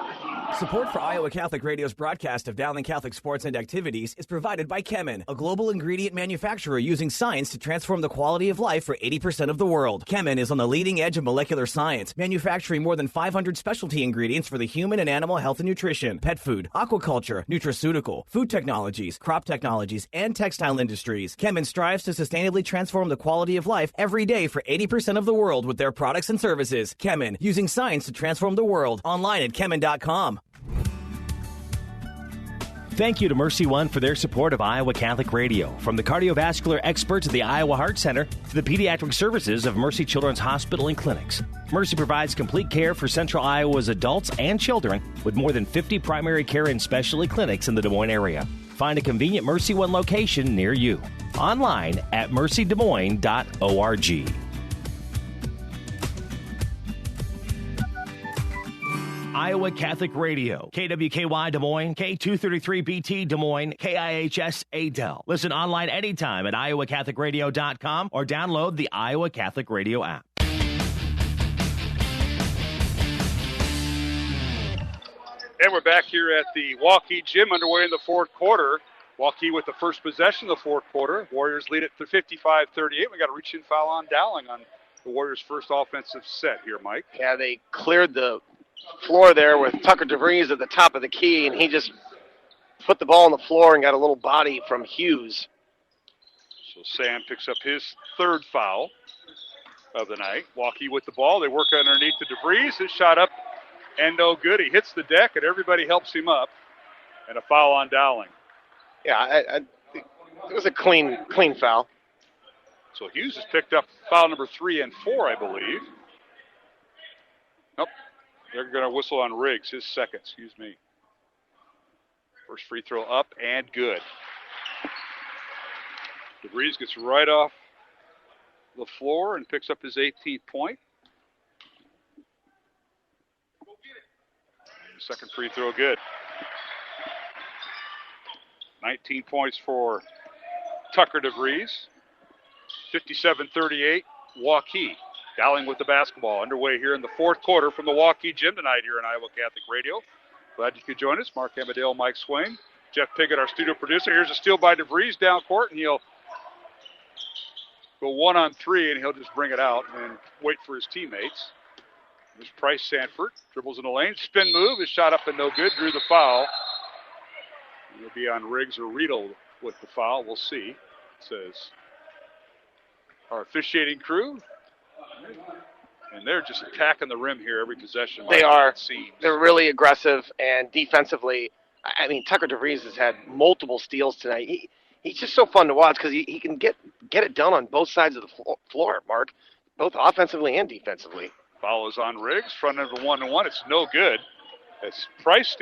Support for Iowa Catholic Radio's broadcast of Dowling Catholic sports and activities is provided by Kemin, a global ingredient manufacturer using science to transform the quality of life for 80% of the world. Kemin is on the leading edge of molecular science, manufacturing more than 500 specialty ingredients for the human and animal health and nutrition, pet food, aquaculture, nutraceutical, food technologies, crop technologies, and textile industries. Kemin strives to sustainably transform the quality of life every day for 80% of the world with their products and services. Kemin, using science to transform the world. Online at kemin.com. Thank you to Mercy One for their support of Iowa Catholic Radio. From the cardiovascular experts at the Iowa Heart Center to the pediatric services of Mercy Children's Hospital and Clinics, Mercy provides complete care for Central Iowa's adults and children with more than 50 primary care and specialty clinics in the Des Moines area. Find a convenient Mercy One location near you. Online at mercydesmoines.org. Iowa Catholic Radio, KWKY Des Moines, K233BT Des Moines, KIHS Adel. Listen online anytime at iowacatholicradio.com or download the Iowa Catholic Radio app. And we're back here at the Waukee Gym underway in the fourth quarter. Waukee with the first possession of the fourth quarter. Warriors lead it to 55-38. We got a reach-in foul on Dowling on the Warriors' first offensive set here, Mike. Yeah, they cleared the floor there with Tucker DeVries at the top of the key, and he just put the ball on the floor and got a little body from Hughes. So Sam picks up his third foul of the night. Waukee with the ball. They work underneath to DeVries. His shot up and no good. He hits the deck, and everybody helps him up. And a foul on Dowling. Yeah, it was a clean foul. So Hughes has picked up foul number 3 and 4, I believe. Nope. They're going to whistle on Riggs, his second, excuse me. First free throw up and good. DeVries gets right off the floor and picks up his 18th point. Second free throw good. 19 points for Tucker DeVries. 57-38, Waukee. Dowling with the basketball underway here in the fourth quarter from the Waukee Gym tonight here on Iowa Catholic Radio. Glad you could join us. Mark Amadale, Mike Swain, Jeff Piggott, our studio producer. Here's a steal by DeVries down court, and he'll go 1-on-3, and he'll just bring it out and wait for his teammates. There's Price Sanford, dribbles in the lane, spin move, his shot up and no good, drew the foul. It'll be on Riggs or Riedel with the foul. We'll see. It says our officiating crew. And they're just attacking the rim here every possession. They are. They're really aggressive, and defensively, I mean, Tucker DeVries has had multiple steals tonight. He's just so fun to watch because he can get it done on both sides of the floor, Mark, both offensively and defensively. Foul is on Riggs, front end of the 1-1. It's no good. As Price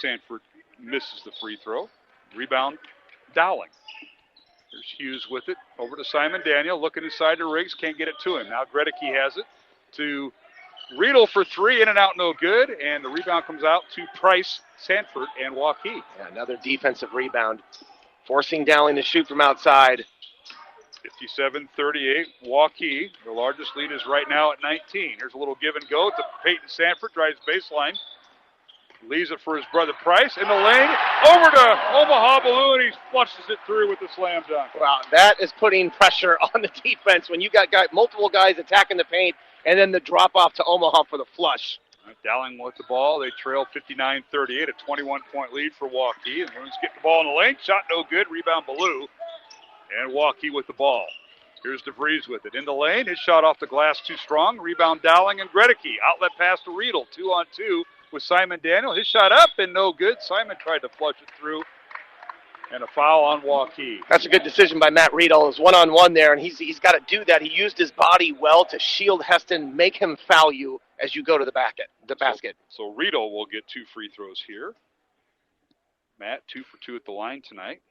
Sanford misses the free throw. Rebound, Dowling. There's Hughes with it. Over to Simon Daniel. Looking inside to Riggs. Can't get it to him. Now Gregory has it to Riedel for 3. In and out, no good. And the rebound comes out to Price, Sanford, and Waukee. Yeah, another defensive rebound. Forcing Dowling to shoot from outside. 57-38, Waukee. The largest lead is right now at 19. Here's a little give and go to Peyton Sanford. Drives baseline. Leaves it for his brother Price in the lane. Over to Omaha Balloon. He flushes it through with the slam dunk. Wow, that is putting pressure on the defense when you got multiple guys attacking the paint and then the drop off to Omaha for the flush. Dowling with the ball. They trail 59-38, a 21-point lead for Waukee. And Balloons get the ball in the lane. Shot no good. Rebound Baloo. And Waukee with the ball. Here's DeVries with it. In the lane. His shot off the glass too strong. Rebound Dowling and Gregory. Outlet pass to Riedel. 2-on-2 with Simon Daniel. His shot up and no good. Simon tried to flush it through. And a foul on Waukee. That's a good decision by Matt Riedel. It's 1-on-1 there, and he's got to do that. He used his body well to shield Heston, make him foul you as you go to the basket. So Riedel will get 2 free throws here. Matt, 2 for 2 at the line tonight.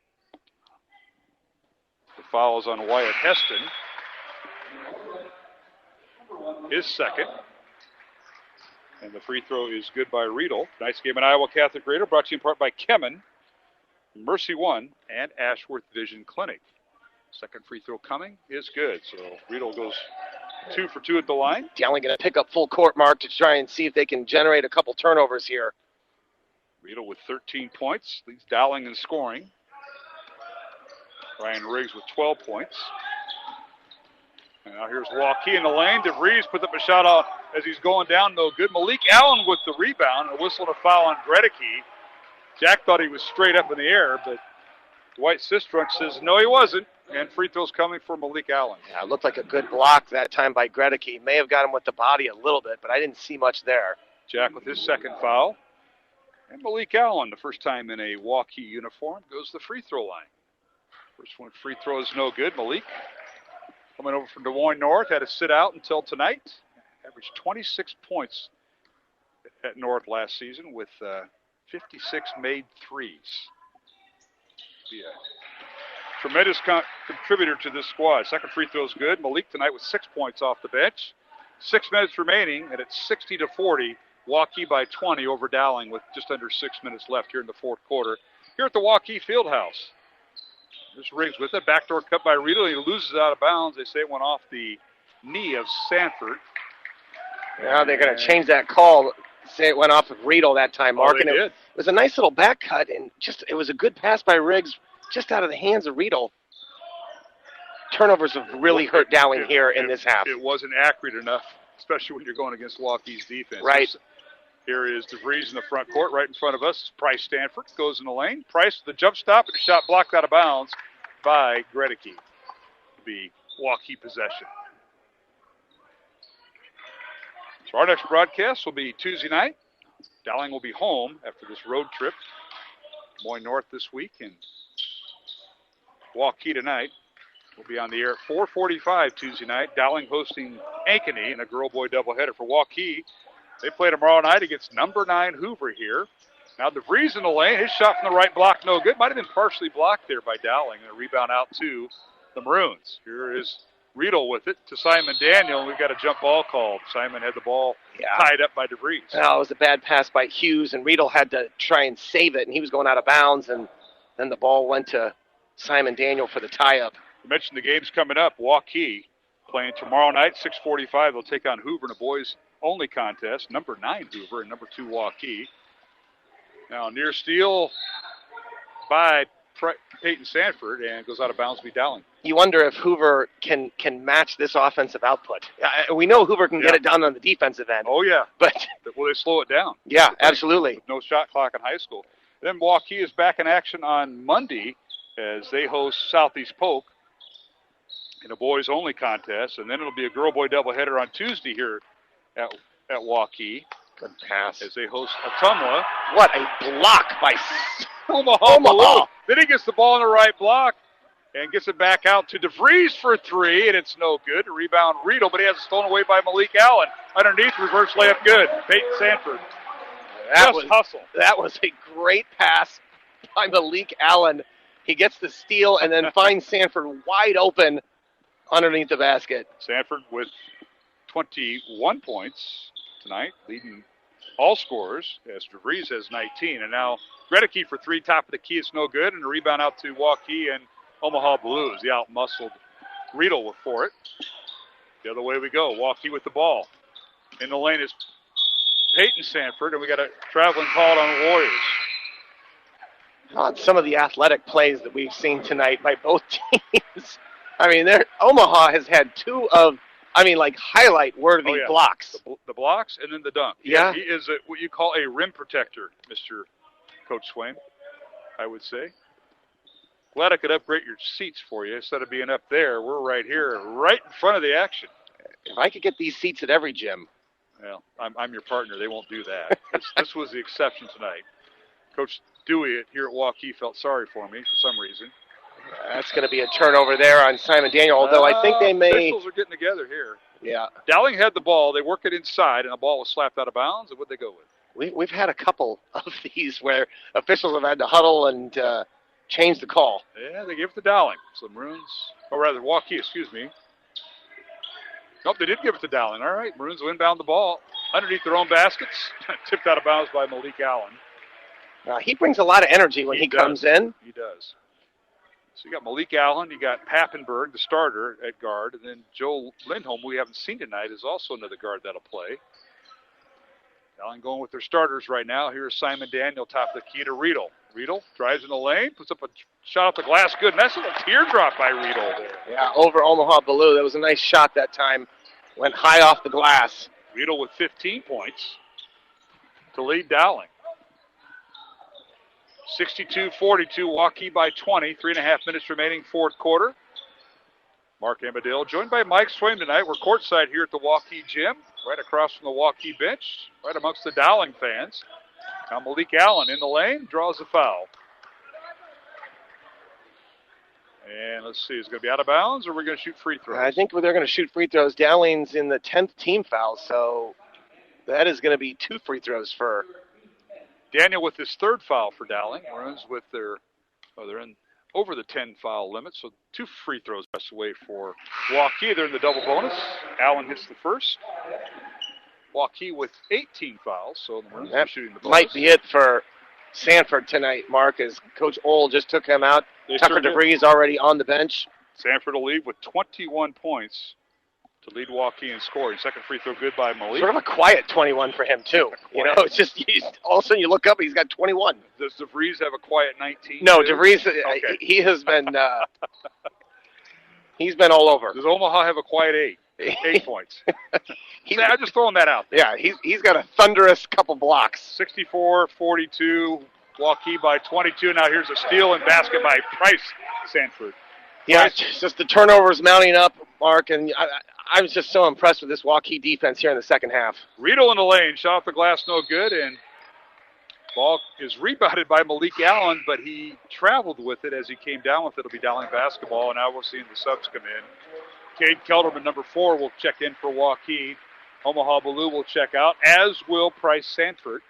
The foul is on Wyatt Heston. His second. And the free throw is good by Riedel. Nice game at Iowa Catholic Radio, brought to you in part by Kemen, Mercy One, and Ashworth Vision Clinic. Second free throw coming is good. So Riedel goes 2 for 2 at the line. Dowling going to pick up full court, Mark, to try and see if they can generate a couple turnovers here. Riedel with 13 points, leads Dowling in scoring. Ryan Riggs with 12 points. And now here's Waukee in the lane. DeVries puts up a shot out as he's going down, no good. Malik Allen with the rebound, and a whistle and a foul on Gregory. Jack thought he was straight up in the air, but Dwight Sistrunk says no, he wasn't. And free throws coming for Malik Allen. Yeah, it looked like a good block that time by Gregory. May have got him with the body a little bit, but I didn't see much there. Jack with his second foul. And Malik Allen, the first time in a Waukee uniform, goes to the free throw line. First one free throw is no good. Malik, coming over from Des Moines North, had to sit out until tonight. Averaged 26 points at North last season with 56 made threes. Yeah. Tremendous contributor to this squad. Second free throw is good. Malik tonight with 6 points off the bench. 6 minutes remaining, and it's 60-40. Waukee by 20 over Dowling with just under 6 minutes left here in the fourth quarter. Here at the Waukee Fieldhouse. There's Riggs with it. Backdoor cut by Riedel. He loses out of bounds. They say it went off the knee of Sanford. Now they're going to change that call. Say it went off of Riedel that time, Mark. Oh, they did. It was a nice little back cut, and it was a good pass by Riggs, just out of the hands of Riedel. Turnovers have really hurt Dowling here in this half. It wasn't accurate enough, especially when you're going against Waukee's defense. Right. Here is DeVries in the front court, right in front of us. Price Stanford goes in the lane. Price with the jump stop, and a shot blocked out of bounds by Gregory. To be Waukee possession. So our next broadcast will be Tuesday night. Dowling will be home after this road trip. Des Moines North this week, and Waukee tonight. We'll be on the air at 4:45 Tuesday night. Dowling hosting Ankeny in a girl-boy doubleheader for Waukee. They play tomorrow night against number 9 Hoover here. Now DeVries in the lane. His shot from the right block, no good. Might have been partially blocked there by Dowling. And a rebound out to the Maroons. Here is Riedel with it to Simon Daniel, and we've got a jump ball called. Simon had the ball tied up by DeVries. Well, it was a bad pass by Hughes, and Riedel had to try and save it, and he was going out of bounds, and then the ball went to Simon Daniel for the tie-up. You mentioned the game's coming up. Waukee playing tomorrow night, 6:45. They'll take on Hoover in a boys-only contest. Number 9 Hoover and number 2 Waukee. Now near steal by Peyton Sanford, and goes out of bounds to be Dowling. You wonder if Hoover can match this offensive output. We know Hoover can get it done on the defensive end. Oh, yeah. But will they slow it down? Yeah, absolutely. With no shot clock in high school. Then Waukee is back in action on Monday as they host Southeast Polk in a boys-only contest. And then it'll be a girl-boy doubleheader on Tuesday here at Waukee. Good pass. As they host Atumwa. What a block by Omaha. Then he gets the ball in the right block and gets it back out to DeVries for 3, and it's no good. A rebound Riedel, but he has it stolen away by Malik Allen. Underneath, reverse layup good. Peyton Sanford. Hustle. That was a great pass by Malik Allen. He gets the steal and then finds Sanford wide open underneath the basket. Sanford with 21 points tonight, leading all scorers, as DeVries has 19. And now Gregory for 3, top of the key. It's no good. And a rebound out to Waukee and Omaha Blues. The out-muscled Riedel for it. The other way we go. Waukee with the ball. In the lane is Peyton Sanford, and we got a traveling call on the Warriors. On some of the athletic plays that we've seen tonight by both teams. I mean, Omaha has had 2 of, highlight-worthy blocks. The blocks and then the dunk. Yeah. He is what you call a rim protector, Mr. Coach Swain, I would say. Glad I could upgrade your seats for you. Instead of being up there, we're right here, right in front of the action. If I could get these seats at every gym. Well, I'm your partner. They won't do that. This was the exception tonight. Coach Dewey here at Waukee felt sorry for me for some reason. That's going to be a turnover there on Simon Daniel, although I think they may... Officials are getting together here. Yeah. Dowling had the ball. They work it inside, and the ball was slapped out of bounds. And what'd they go with? We've had a couple of these where officials have had to huddle and change the call. Yeah, they gave it to Dowling. So Maroons, or rather Waukee, excuse me. Nope, they did give it to Dowling. All right, Maroons will inbound the ball underneath their own baskets. Tipped out of bounds by Malik Allen. He brings a lot of energy when he comes in. He does. So you got Malik Allen, you got Pappenberg, the starter at guard, and then Joe Lindholm, who we haven't seen tonight, is also another guard that'll play. Dowling going with their starters right now. Here's Simon Daniel, top of the key to Riedel. Riedel drives in the lane, puts up a shot off the glass. Good. Nice little teardrop by Riedel there. Yeah, over Omaha Blue. That was a nice shot that time. Went high off the glass. Riedel with 15 points to lead Dowling. 62-42, Waukee by 20. 3.5 minutes remaining, fourth quarter. Mark Amadale joined by Mike Swaim tonight. We're courtside here at the Waukee gym, right across from the Waukee bench, right amongst the Dowling fans. Now Malik Allen in the lane, draws a foul. And let's see, is it going to be out of bounds or are we going to shoot free throws? I think they're going to shoot free throws. Dowling's in the 10th team foul, so that is going to be 2 free throws for Daniel with his third foul for Dowling. Runs with their, they're in over the 10 foul limit, so 2 free throws best away for Waukee. They're in the double bonus. Allen hits the first. Waukee with 18 fouls, so the Maroons are shooting the bonus. Might be it for Sanford tonight, Mark, as Coach Ohl just took him out. Tucker DeVries is already on the bench. Sanford will lead with 21 points to lead Waukee in scoring. Second free throw good by Malik. Sort of a quiet 21 for him, too. You know, it's just all of a sudden you look up, he's got 21. Does DeVries have a quiet 19? No, too? DeVries, okay. He has been, he's been all over. Does Omaha have a quiet 8? 8 points. I'm just throwing that out there. Yeah, he's got a thunderous couple blocks. 64-42, Waukee by 22. Now here's a steal and basket by Price Sanford. Yeah, just the turnovers mounting up, Mark, and I was just so impressed with this Waukee defense here in the second half. Riedel in the lane, shot off the glass, no good, and ball is rebounded by Malik Allen, but he traveled with it as he came down with it. It'll be Dowling basketball, and now we're seeing the subs come in. Cade Kelderman, number 4, will check in for Waukee. Omaha Blue will check out, as will Price Sanford.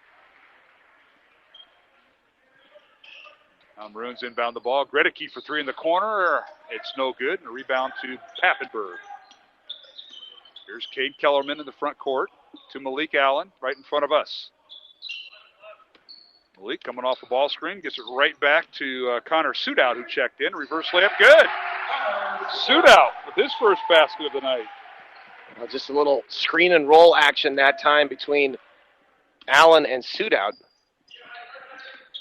Now Maroons inbound the ball. Gregory for 3 in the corner. It's no good. And a rebound to Pappenberg. Here's Cade Kellerman in the front court to Malik Allen right in front of us. Malik coming off the ball screen, gets it right back to Connor Sudout, who checked in. Reverse layup, good. Sudout with his first basket of the night. Just a little screen and roll action that time between Allen and Sudout.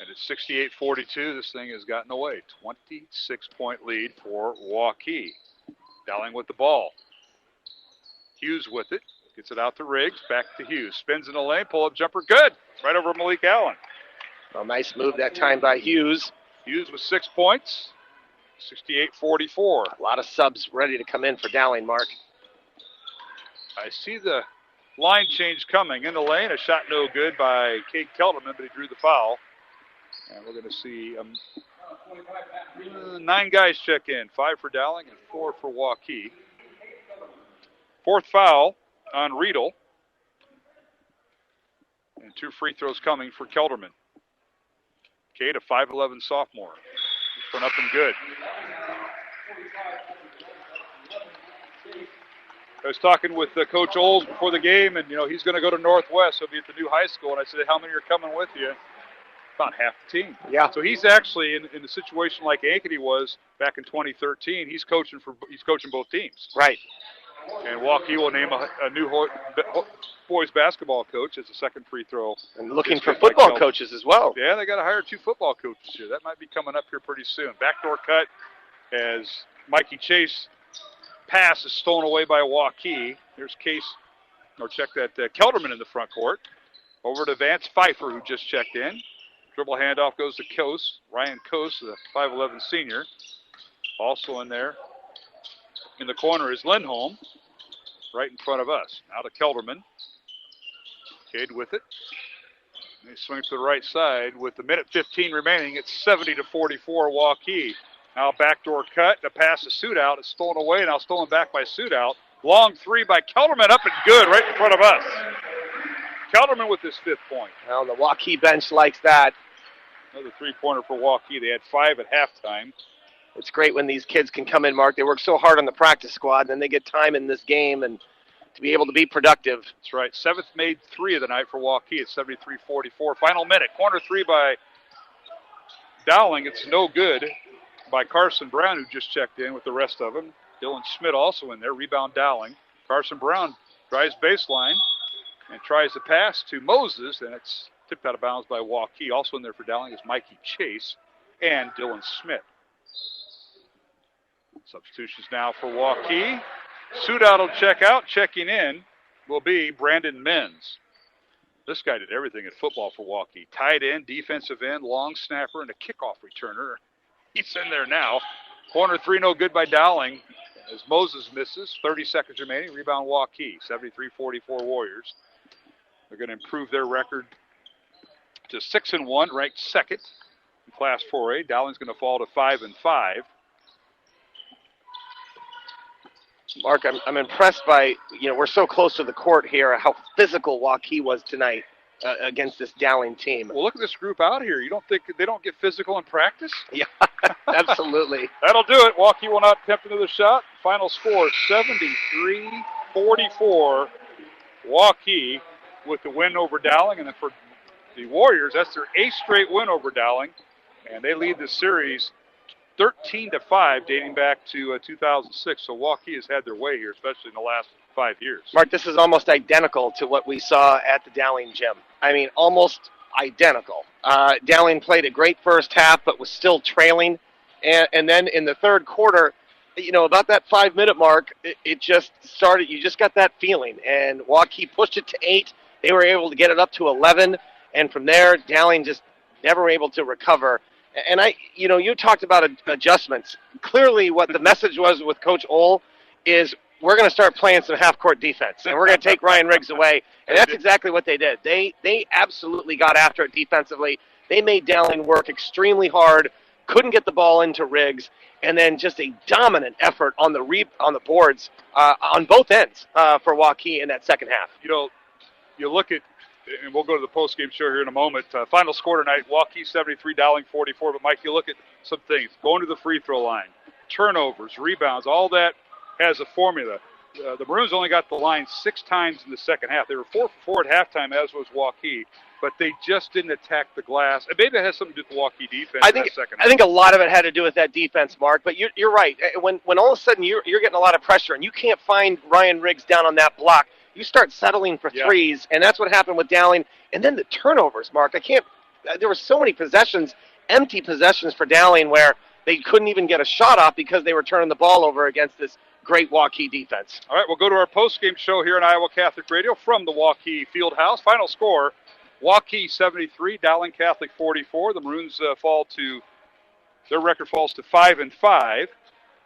And it's 68-42. This thing has gotten away. 26-point lead for Waukee. Dowling with the ball. Hughes with it. Gets it out to Riggs. Back to Hughes. Spins in the lane. Pull-up jumper. Good. Right over Malik Allen. A nice move that time by Hughes. Hughes with 6 points. 68-44. A lot of subs ready to come in for Dowling, Mark. I see the line change coming in the lane. A shot no good by Cade Kelderman, but he drew the foul. And we're going to see 9 guys check in. 5 for Dowling and 4 for Waukee. 4th foul on Riedel. And 2 free throws coming for Kelderman. Cade, a 5'11 sophomore. This one up and good. I was talking with Coach Oles before the game, and, he's going to go to Northwest. He'll be at the new high school. And I said, how many are coming with you? About half the team. Yeah. So he's actually in a situation like Ankeny was back in 2013. He's coaching both teams. Right. And Waukee will name a new boys basketball coach as a second free throw. And looking for football coaches as well. Yeah, they got to hire 2 football coaches here. That might be coming up here pretty soon. Backdoor cut as Mikey Chase pass is stolen away by Waukee. There's Kelderman in the front court. Over to Vance Pfeiffer, who just checked in. Dribble handoff goes to Kose. Ryan Kose, the 5'11 senior. Also in there in the corner is Lindholm, right in front of us. Now to Kelderman. Cade with it. He swings to the right side with the minute 15 remaining. It's 70-44 Waukee. Now backdoor cut. The pass to Sudout. It's stolen away. Now stolen back by Sudout. Long 3 by Kelderman. Up and good right in front of us. Kelderman with his 5th point. Well, the Waukee bench likes that. Another 3-pointer for Waukee. They had 5 at halftime. It's great when these kids can come in, Mark. They work so hard on the practice squad, and then they get time in this game, and to be able to be productive. That's right. 7th made 3 of the night for Waukee at 73-44. Final minute. Corner 3 by Dowling. It's no good by Carson Brown, who just checked in with the rest of them. Dylan Schmidt also in there. Rebound Dowling. Carson Brown drives baseline and tries to pass to Moses, and it's tipped out of bounds by Waukee. Also in there for Dowling is Mikey Chase and Dylan Schmidt. Substitutions now for Waukee. Sudout will check out. Checking in will be Brandon Menz. This guy did everything in football for Waukee. Tight end, defensive end, long snapper, and a kickoff returner. He's in there now. Corner 3, no good by Dowling as Moses misses. 30 seconds remaining. Rebound Waukee. 73-44 Warriors. They're going to improve their record to 6-1, ranked second in Class 4A. Dowling's going to fall to 5-5. Mark, I'm impressed by, we're so close to the court here, how physical Waukee was tonight against this Dowling team. Well, look at this group out here. You don't think they don't get physical in practice? Yeah, absolutely. That'll do it. Waukee will not attempt another shot. Final score, 73-44. Waukee with the win over Dowling. And then for the Warriors, that's their 8th straight win over Dowling. And they lead the series 13-5, dating back to 2006. So Waukee has had their way here, especially in the last 5 years. Mark, this is almost identical to what we saw at the Dowling gym. I mean, almost identical. Dowling played a great first half, but was still trailing. And then in the third quarter, about that 5-minute mark, it just started. You just got that feeling. And Waukee pushed it to 8. They were able to get it up to 11. And from there, Dowling just never able to recover. And you talked about adjustments. Clearly what the message was with Coach Ohl is we're going to start playing some half-court defense, and we're going to take Ryan Riggs away. And that's exactly what they did. They absolutely got after it defensively. They made Dowling work extremely hard, couldn't get the ball into Riggs, and then just a dominant effort on the boards on both ends for Waukee in that second half. You look at, and we'll go to the post-game show here in a moment. Final score tonight, Waukee 73, Dowling 44. But, Mike, you look at some things. Going to the free throw line, turnovers, rebounds, all that has a formula. The Maroons only got the line 6 times in the second half. They were 4 for 4 at halftime, as was Waukee. But they just didn't attack the glass. And maybe it has something to do with the Waukee defense in that second half. I think a lot of it had to do with that defense, Mark. But you're right. When all of a sudden you're getting a lot of pressure and you can't find Ryan Riggs down on that block, you start settling for threes, and that's what happened with Dowling. And then the turnovers, Mark. There were so many possessions, empty possessions for Dowling where they couldn't even get a shot off because they were turning the ball over against this great Waukee defense. All right, we'll go to our post-game show here on Iowa Catholic Radio from the Waukee Fieldhouse. Final score, Waukee 73, Dowling Catholic 44. The Maroons their record falls to 5-5.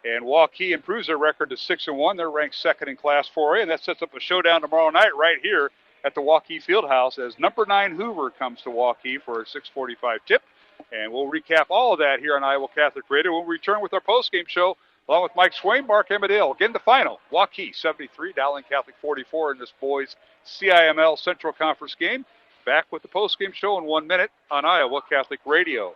And Waukee improves their record to 6-1. They're ranked second in Class 4A, and that sets up a showdown tomorrow night right here at the Waukee Fieldhouse as number 9 Hoover comes to Waukee for a 6:45 tip. And we'll recap all of that here on Iowa Catholic Radio. We'll return with our postgame show along with Mike Swain, Mark Emmerdale. Again, the final, Waukee 73, Dowling Catholic 44 in this boys CIML Central Conference game. Back with the postgame show in 1 minute on Iowa Catholic Radio.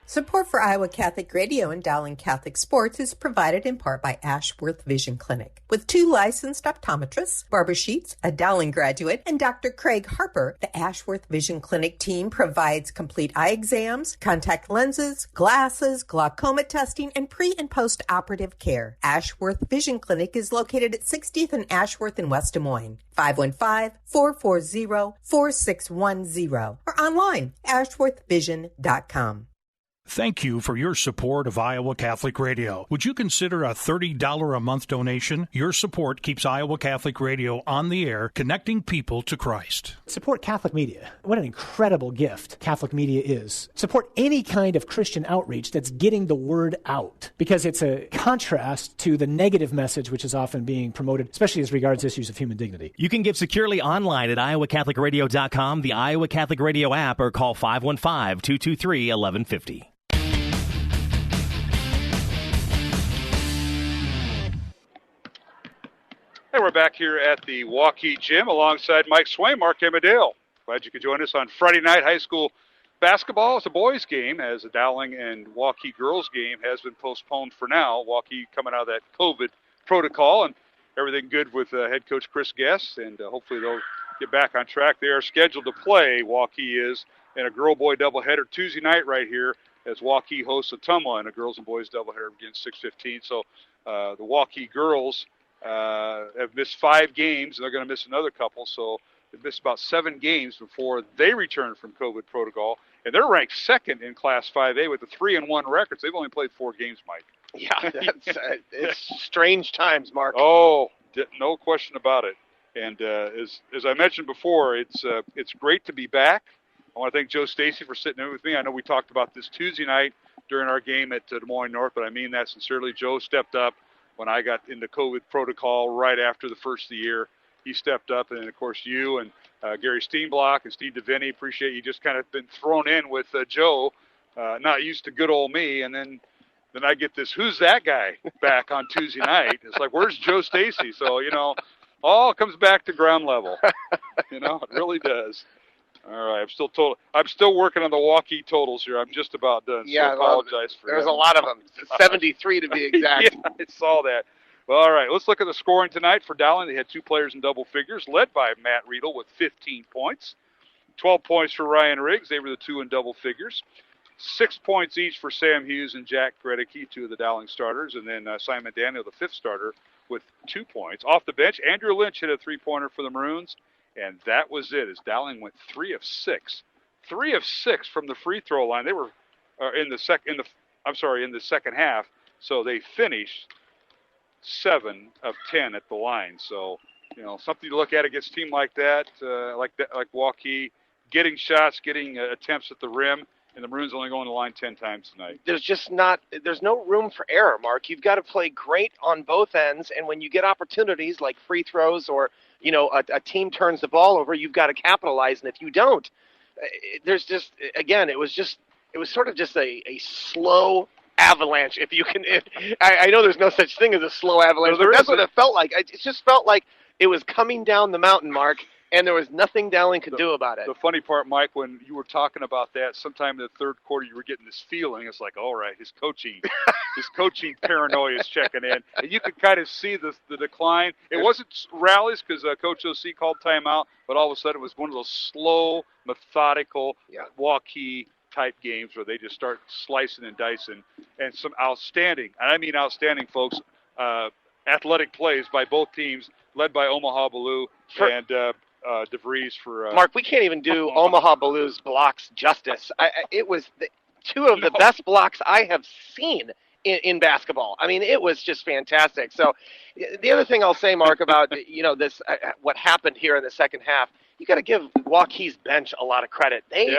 Support for Iowa Catholic Radio and Dowling Catholic Sports is provided in part by Ashworth Vision Clinic. With 2 licensed optometrists, Barbara Sheets, a Dowling graduate, and Dr. Craig Harper, the Ashworth Vision Clinic team provides complete eye exams, contact lenses, glasses, glaucoma testing, and pre- and post-operative care. Ashworth Vision Clinic is located at 60th and Ashworth in West Des Moines. 515-440-4610 or online, ashworthvision.com. Thank you for your support of Iowa Catholic Radio. Would you consider a $30 a month donation? Your support keeps Iowa Catholic Radio on the air, connecting people to Christ. Support Catholic media. What an incredible gift Catholic media is. Support any kind of Christian outreach that's getting the word out, because it's a contrast to the negative message which is often being promoted, especially as regards issues of human dignity. You can give securely online at iowacatholicradio.com, the Iowa Catholic Radio app, or call 515-223-1150. And we're back here at the Waukee Gym alongside Mike Swain, Mark Emmerdale. Glad you could join us on Friday night high school basketball. It's a boys' game, as the Dowling and Waukee girls' game has been postponed for now. Waukee coming out of that COVID protocol. And everything good with head coach Chris Guest, and hopefully they'll get back on track. They are scheduled to play, Waukee is, in a girl-boy doubleheader Tuesday night right here as Waukee hosts Ottumwa in a girls and boys doubleheader against 6:15. So the Waukee girls have missed 5 games, and they're going to miss another couple. So they've missed about 7 games before they return from COVID protocol. And they're ranked second in Class 5A with a 3-1 record. So they've only played 4 games, Mike. Yeah, that's it's strange times, Mark. Oh, no question about it. And as I mentioned before, it's great to be back. I want to thank Joe Stacy for sitting in with me. I know we talked about this Tuesday night during our game at Des Moines North, but I mean that sincerely. Joe stepped up when I got into COVID protocol right after the first of the year. He stepped up, and, of course, you and Gary Steenblock and Steve DeVinny, appreciate you just kind of been thrown in with Joe, not used to good old me, and then I get this, who's that guy back on Tuesday night? It's like, where's Joe Stacy? So, all comes back to ground level. It really does. All right, I'm still working on the Waukee totals here. I'm just about done. Yeah, so I apologize for that. There's a lot of them. 73 to be exact. Yeah, I saw that. Well, all right, let's look at the scoring tonight for Dowling. They had 2 players in double figures, led by Matt Riedel with 15 points. 12 points for Ryan Riggs. They were the 2 in double figures. 6 points each for Sam Hughes and Jack Gregory, 2 of the Dowling starters. And then Simon Daniel, the 5th starter, with 2 points. Off the bench, Andrew Lynch hit a 3-pointer for the Maroons. And that was it, as Dowling went 3 of 6. 3 of 6 from the free throw line. They were in the second half. So they finished 7 of 10 at the line. So, something to look at against a team like that, like Waukee, getting shots, getting attempts at the rim, and the Maroons only going to the line 10 times tonight. There's no room for error, Mark. You've got to play great on both ends, and when you get opportunities like free throws or, a team turns the ball over, you've got to capitalize, and if you don't, there's just, again, it was sort of just a slow avalanche. I know there's no such thing as a slow avalanche, but that's what it felt like. It just felt like it was coming down the mountain, Mark, and there was nothing Dowling could do about it. The funny part, Mike, when you were talking about that, sometime in the third quarter, you were getting this feeling. It's like, all right, his coaching paranoia is checking in, and you could kind of see the decline. It wasn't rallies because Coach O.C. called timeout, but all of a sudden it was one of those slow, methodical Waukee type games where they just start slicing and dicing, and some outstanding, and I mean outstanding, folks, athletic plays by both teams, led by Omaha Blue and DeVries for... Mark, we can't even do Omaha Blue's blocks justice. It was 2 of the best blocks I have seen in basketball. I mean, it was just fantastic. So the other thing I'll say, Mark, about this what happened here in the second half, you got to give Waukee's bench a lot of credit. They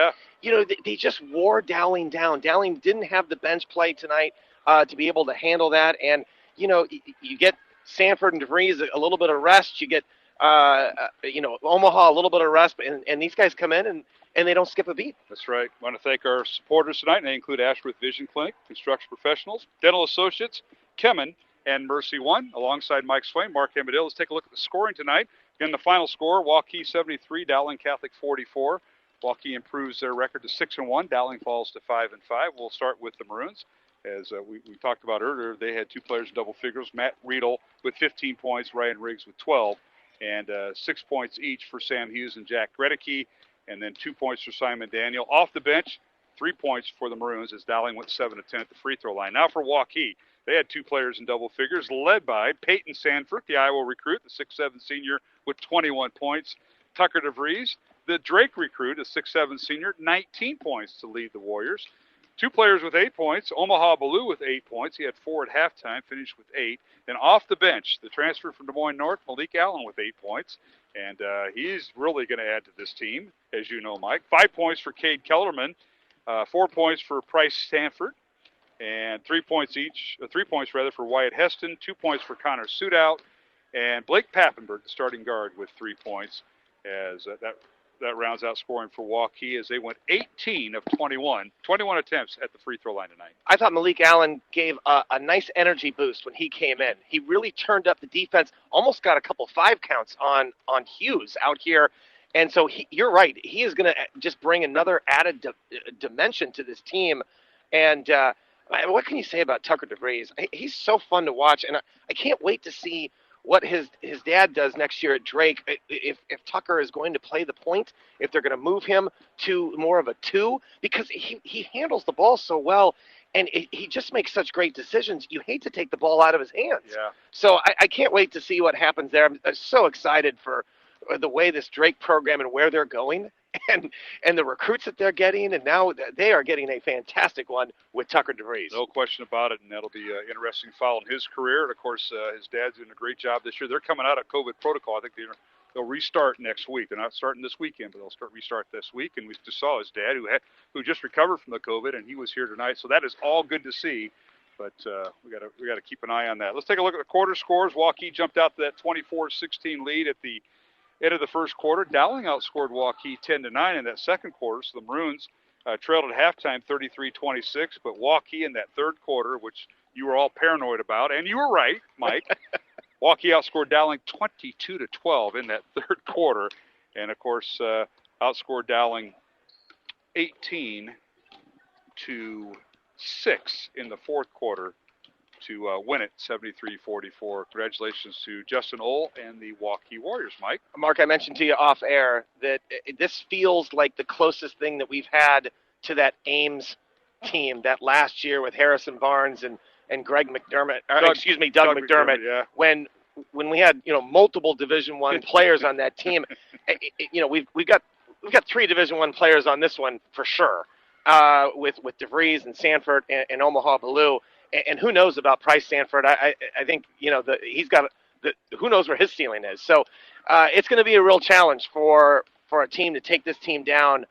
just wore Dowling down. Dowling didn't have the bench play tonight to be able to handle that. And, you get Sanford and DeVries a little bit of rest. You get, Omaha a little bit of rest. And these guys come in and they don't skip a beat. That's right. I want to thank our supporters tonight, and they include Ashworth Vision Clinic, Construction Professionals, Dental Associates, Kemen, and Mercy One, alongside Mike Swain, Mark Hemedale. Let's take a look at the scoring tonight. Again, the final score, Waukee 73, Dowling Catholic 44. Waukee improves their record to 6-1. Dowling falls to 5-5. We'll start with the Maroons. As we talked about earlier, they had 2 players in double figures. Matt Riedel with 15 points, Ryan Riggs with 12, and 6 points each for Sam Hughes and Jack Gregory, and then 2 points for Simon Daniel. Off the bench, 3 points for the Maroons as Dowling went 7 of 10 at the free throw line. Now for Waukee, they had 2 players in double figures, led by Peyton Sanford, the Iowa recruit, the 6'7 senior with 21 points. Tucker DeVries, the Drake recruit, a 6'7 senior, 19 points to lead the Warriors. 2 players with 8 points. Omaha Baloo with 8 points. He had 4 at halftime, finished with 8. Then off the bench, the transfer from Des Moines North, Malik Allen with 8 points. And he's really going to add to this team, as you know, Mike. 5 points for Cade Kellerman, 4 points for Price Stanford, and 3 points for Wyatt Heston, 2 points for Connor Sudout, and Blake Pappenberg, the starting guard, with 3 points. As that rounds out scoring for Waukee as they went 18 of 21 attempts at the free throw line tonight. I thought Malik Allen gave a nice energy boost when he came in. He really turned up the defense, almost got a couple 5 counts on Hughes out here. And so you're right. He is going to just bring another added dimension to this team. And what can you say about Tucker DeVries? He's so fun to watch, and I can't wait to see what his dad does next year at Drake, if Tucker is going to play the point, if they're going to move him to more of a 2, because he handles the ball so well, and he just makes such great decisions. You hate to take the ball out of his hands. Yeah. So I can't wait to see what happens there. I'm so excited for the way this Drake program and where they're going, and the recruits that they're getting, and now they are getting a fantastic one with Tucker DeVries. No question about it, and that'll be interesting following his career. And, of course, his dad's doing a great job this year. They're coming out of COVID protocol. I think they'll restart next week. They're not starting this weekend, but they'll restart this week. And we just saw his dad, who just recovered from the COVID, and he was here tonight. So that is all good to see. But we got to keep an eye on that. Let's take a look at the quarter scores. Waukee jumped out to that 24-16 lead at the end of the first quarter. Dowling outscored Waukee 10-9 in that second quarter. So the Maroons trailed at halftime 33-26. But Waukee in that third quarter, which you were all paranoid about, and you were right, Mike. Waukee outscored Dowling 22-12 in that third quarter, and of course outscored Dowling 18-6 in the fourth quarter to win it 73-44. Congratulations to Justin Ohl and the Waukee Warriors, Mike. Mark, I mentioned to you off air that this feels like the closest thing that we've had to that Ames team that last year with Harrison Barnes and Doug McDermott. Yeah. When we had multiple Division I players on that team, we've got 3 Division I players on this one for sure, with DeVries and Sanford and Omaha Blue. And who knows about Price Sanford? I think he's got who knows where his ceiling is. So it's going to be a real challenge for a team to take this team down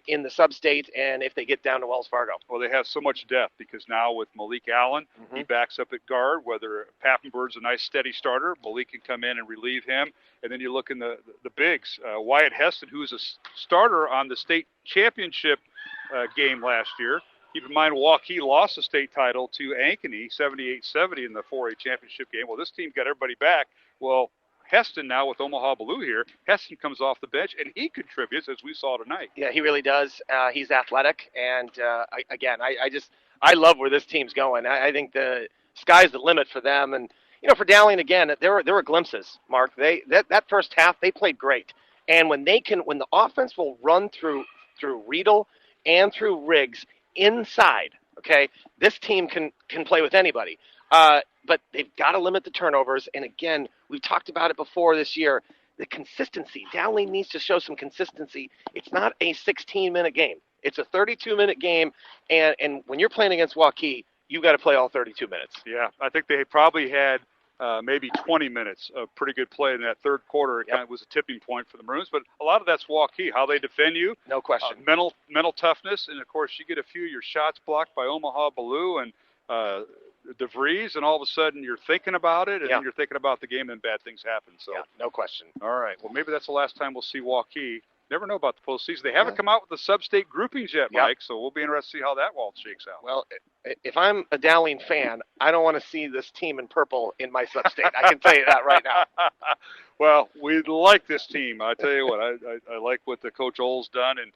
in the sub-state, and if they get down to Wells Fargo. Well, they have so much depth because now with Malik Allen, he backs up at guard. Whether Pappenberg's a nice steady starter, Malik can come in and relieve him. And then you look in the bigs. Wyatt Heston, who was a starter on the state championship game last year. Keep in mind, Waukee lost the state title to Ankeny, 78-70 in the 4A championship game. Well, this team got everybody back. Well, Heston now with Omaha Blue here, Heston comes off the bench, and he contributes, as we saw tonight. Yeah, he really does. He's athletic, and I love where this team's going. I think the sky's the limit for them. And, for Dowling, again, there were glimpses, Mark. That first half, they played great. And when the offense will run through Riedel and through Riggs inside, okay, this team can play with anybody. But they've got to limit the turnovers. And again, we've talked about it before this year, the consistency. Dowling needs to show some consistency. It's not a 16-minute game. It's a 32-minute game. And when you're playing against Waukee, you've got to play all 32 minutes. Yeah, I think they probably had maybe 20 minutes of pretty good play in that third quarter. It kind of was a tipping point for the Maroons. But a lot of that's Waukee, how they defend you. No question. Mental toughness. And, of course, you get a few of your shots blocked by Omaha Blue and DeVries, and all of a sudden you're thinking about it, and then you're thinking about the game, and bad things happen. So, no question. All right. Well, maybe that's the last time we'll see Waukee. Never know about the postseason. They haven't come out with the sub-state groupings yet, Mike, so we'll be interested to see how that all shakes out. Well, if I'm a Dowling fan, I don't want to see this team in purple in my sub-state. I can tell you that right now. Well, we like this team. I tell you what, I like what the Coach Ohl's done, and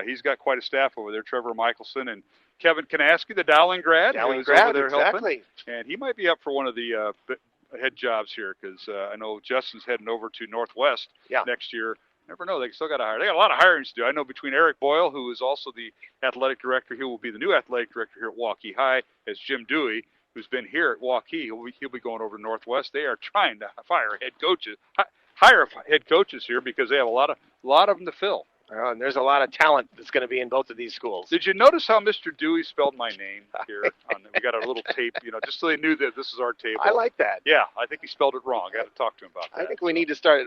he's got quite a staff over there, Trevor Michelson and Kevin Kanaski, the Dowling grad. Over there exactly. Helping. And he might be up for one of the head jobs here because I know Justin's heading over to Northwest next year. Never know. They still got to hire. They got a lot of hiring to do. I know between Eric Boyle, who is also the athletic director, he will be the new athletic director here at Waukee High, as Jim Dewey, who's been here at Waukee. He'll be going over to Northwest. They are trying to hire head coaches here because they have a lot of them to fill. And there's a lot of talent that's going to be in both of these schools. Did you notice how Mr. Dewey spelled my name here? We got a little tape, just so they knew that this is our table. I like that. Yeah, I think he spelled it wrong. I got to talk to him about that. I think we need to start.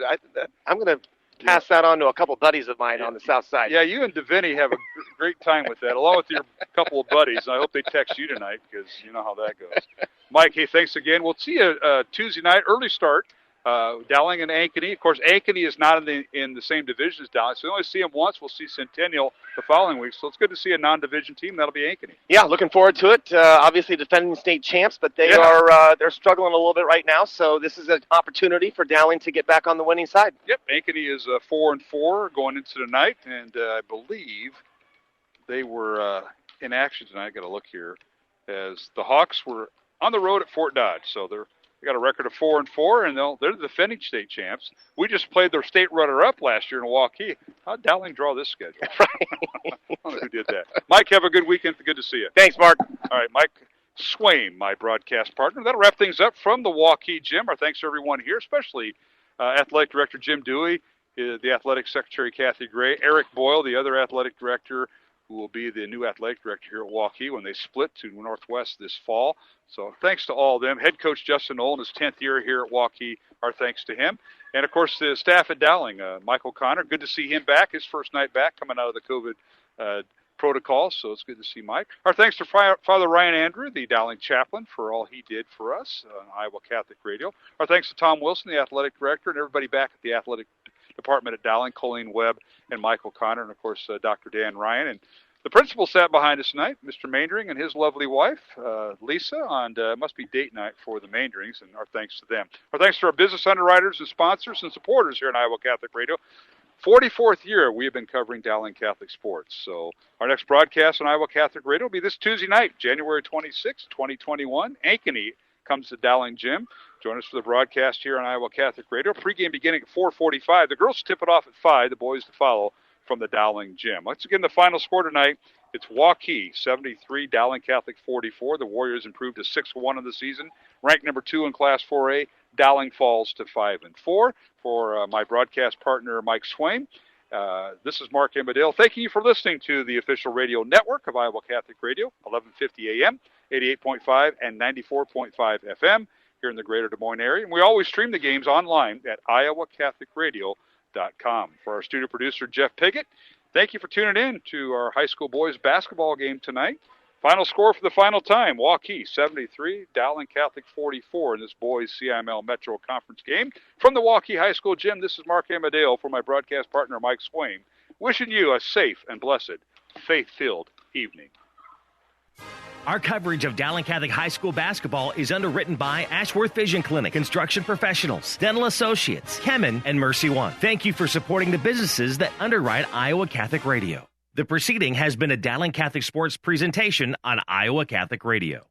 I'm going to pass that on to a couple buddies of mine on the south side. Yeah, you and Deviney have a great time with that, along with your couple of buddies. I hope they text you tonight because you know how that goes. Mike, hey, thanks again. We'll see you Tuesday night, early start. Dowling and Ankeny. Of course, Ankeny is not in the same division as Dowling, so we only see them once. We'll see Centennial the following week, so it's good to see a non-division team. That'll be Ankeny. Yeah, looking forward to it. Obviously defending state champs, but they're struggling a little bit right now, so this is an opportunity for Dowling to get back on the winning side. Yep, Ankeny is 4-4 going into tonight, and I believe they were in action tonight. I got to look here, as the Hawks were on the road at Fort Dodge, so they're They got a record of 4-4, and they're the defending state champs. We just played their state runner-up last year in Waukee. How'd Dowling draw this schedule? I don't know who did that. Mike, have a good weekend. Good to see you. Thanks, Mark. All right, Mike Swaim, my broadcast partner. That'll wrap things up from the Waukee Gym. Our thanks to everyone here, especially Athletic Director Jim Dewey, the Athletic Secretary Kathy Gray, Eric Boyle, the other Athletic Director, who will be the new athletic director here at Waukee when they split to Northwest this fall. So thanks to all of them. Head coach Justin Nolan, his 10th year here at Waukee, our thanks to him. And, of course, the staff at Dowling, Michael Connor, good to see him back, his first night back coming out of the COVID protocol, so it's good to see Mike. Our thanks to Father Ryan Andrew, the Dowling chaplain, for all he did for us on Iowa Catholic Radio. Our thanks to Tom Wilson, the athletic director, and everybody back at the athletic department at Dowling, Colleen Webb and Michael Connor, and, of course, Dr. Dan Ryan. And the principal sat behind us tonight, Mr. Maindring and his lovely wife, Lisa, on must be date night for the Maindrings, and our thanks to them. Our thanks to our business underwriters and sponsors and supporters here on Iowa Catholic Radio. 44th year we have been covering Dowling Catholic sports. So our next broadcast on Iowa Catholic Radio will be this Tuesday night, January 26, 2021. Ankeny comes to Dowling Gym. Join us for the broadcast here on Iowa Catholic Radio. Pre-game beginning at 4:45. The girls tip it off at 5, the boys to follow from the Dowling Gym. Once again, the final score tonight, it's Waukee 73, Dowling Catholic 44. The Warriors improved to 6-1 in the season. Ranked number 2 in Class 4A, Dowling falls to 5-4. For my broadcast partner, Mike Swaim, this is Mark Embadale. Thank you for listening to the official radio network of Iowa Catholic Radio, 1150 AM, 88.5 and 94.5 FM here in the greater Des Moines area. And we always stream the games online at iowacatholicradio.com. For our studio producer, Jeff Piggott, thank you for tuning in to our high school boys basketball game tonight. Final score for the final time, Waukee 73, Dowling Catholic 44 in this boys CIML Metro Conference game. From the Waukee High School Gym, this is Mark Amadale for my broadcast partner, Mike Swaim, wishing you a safe and blessed, faith-filled evening. Our coverage of Dowling Catholic High School basketball is underwritten by Ashworth Vision Clinic, Construction Professionals, Dental Associates, Kemen, and Mercy One. Thank you for supporting the businesses that underwrite Iowa Catholic Radio. The proceeding has been a Dowling Catholic Sports presentation on Iowa Catholic Radio.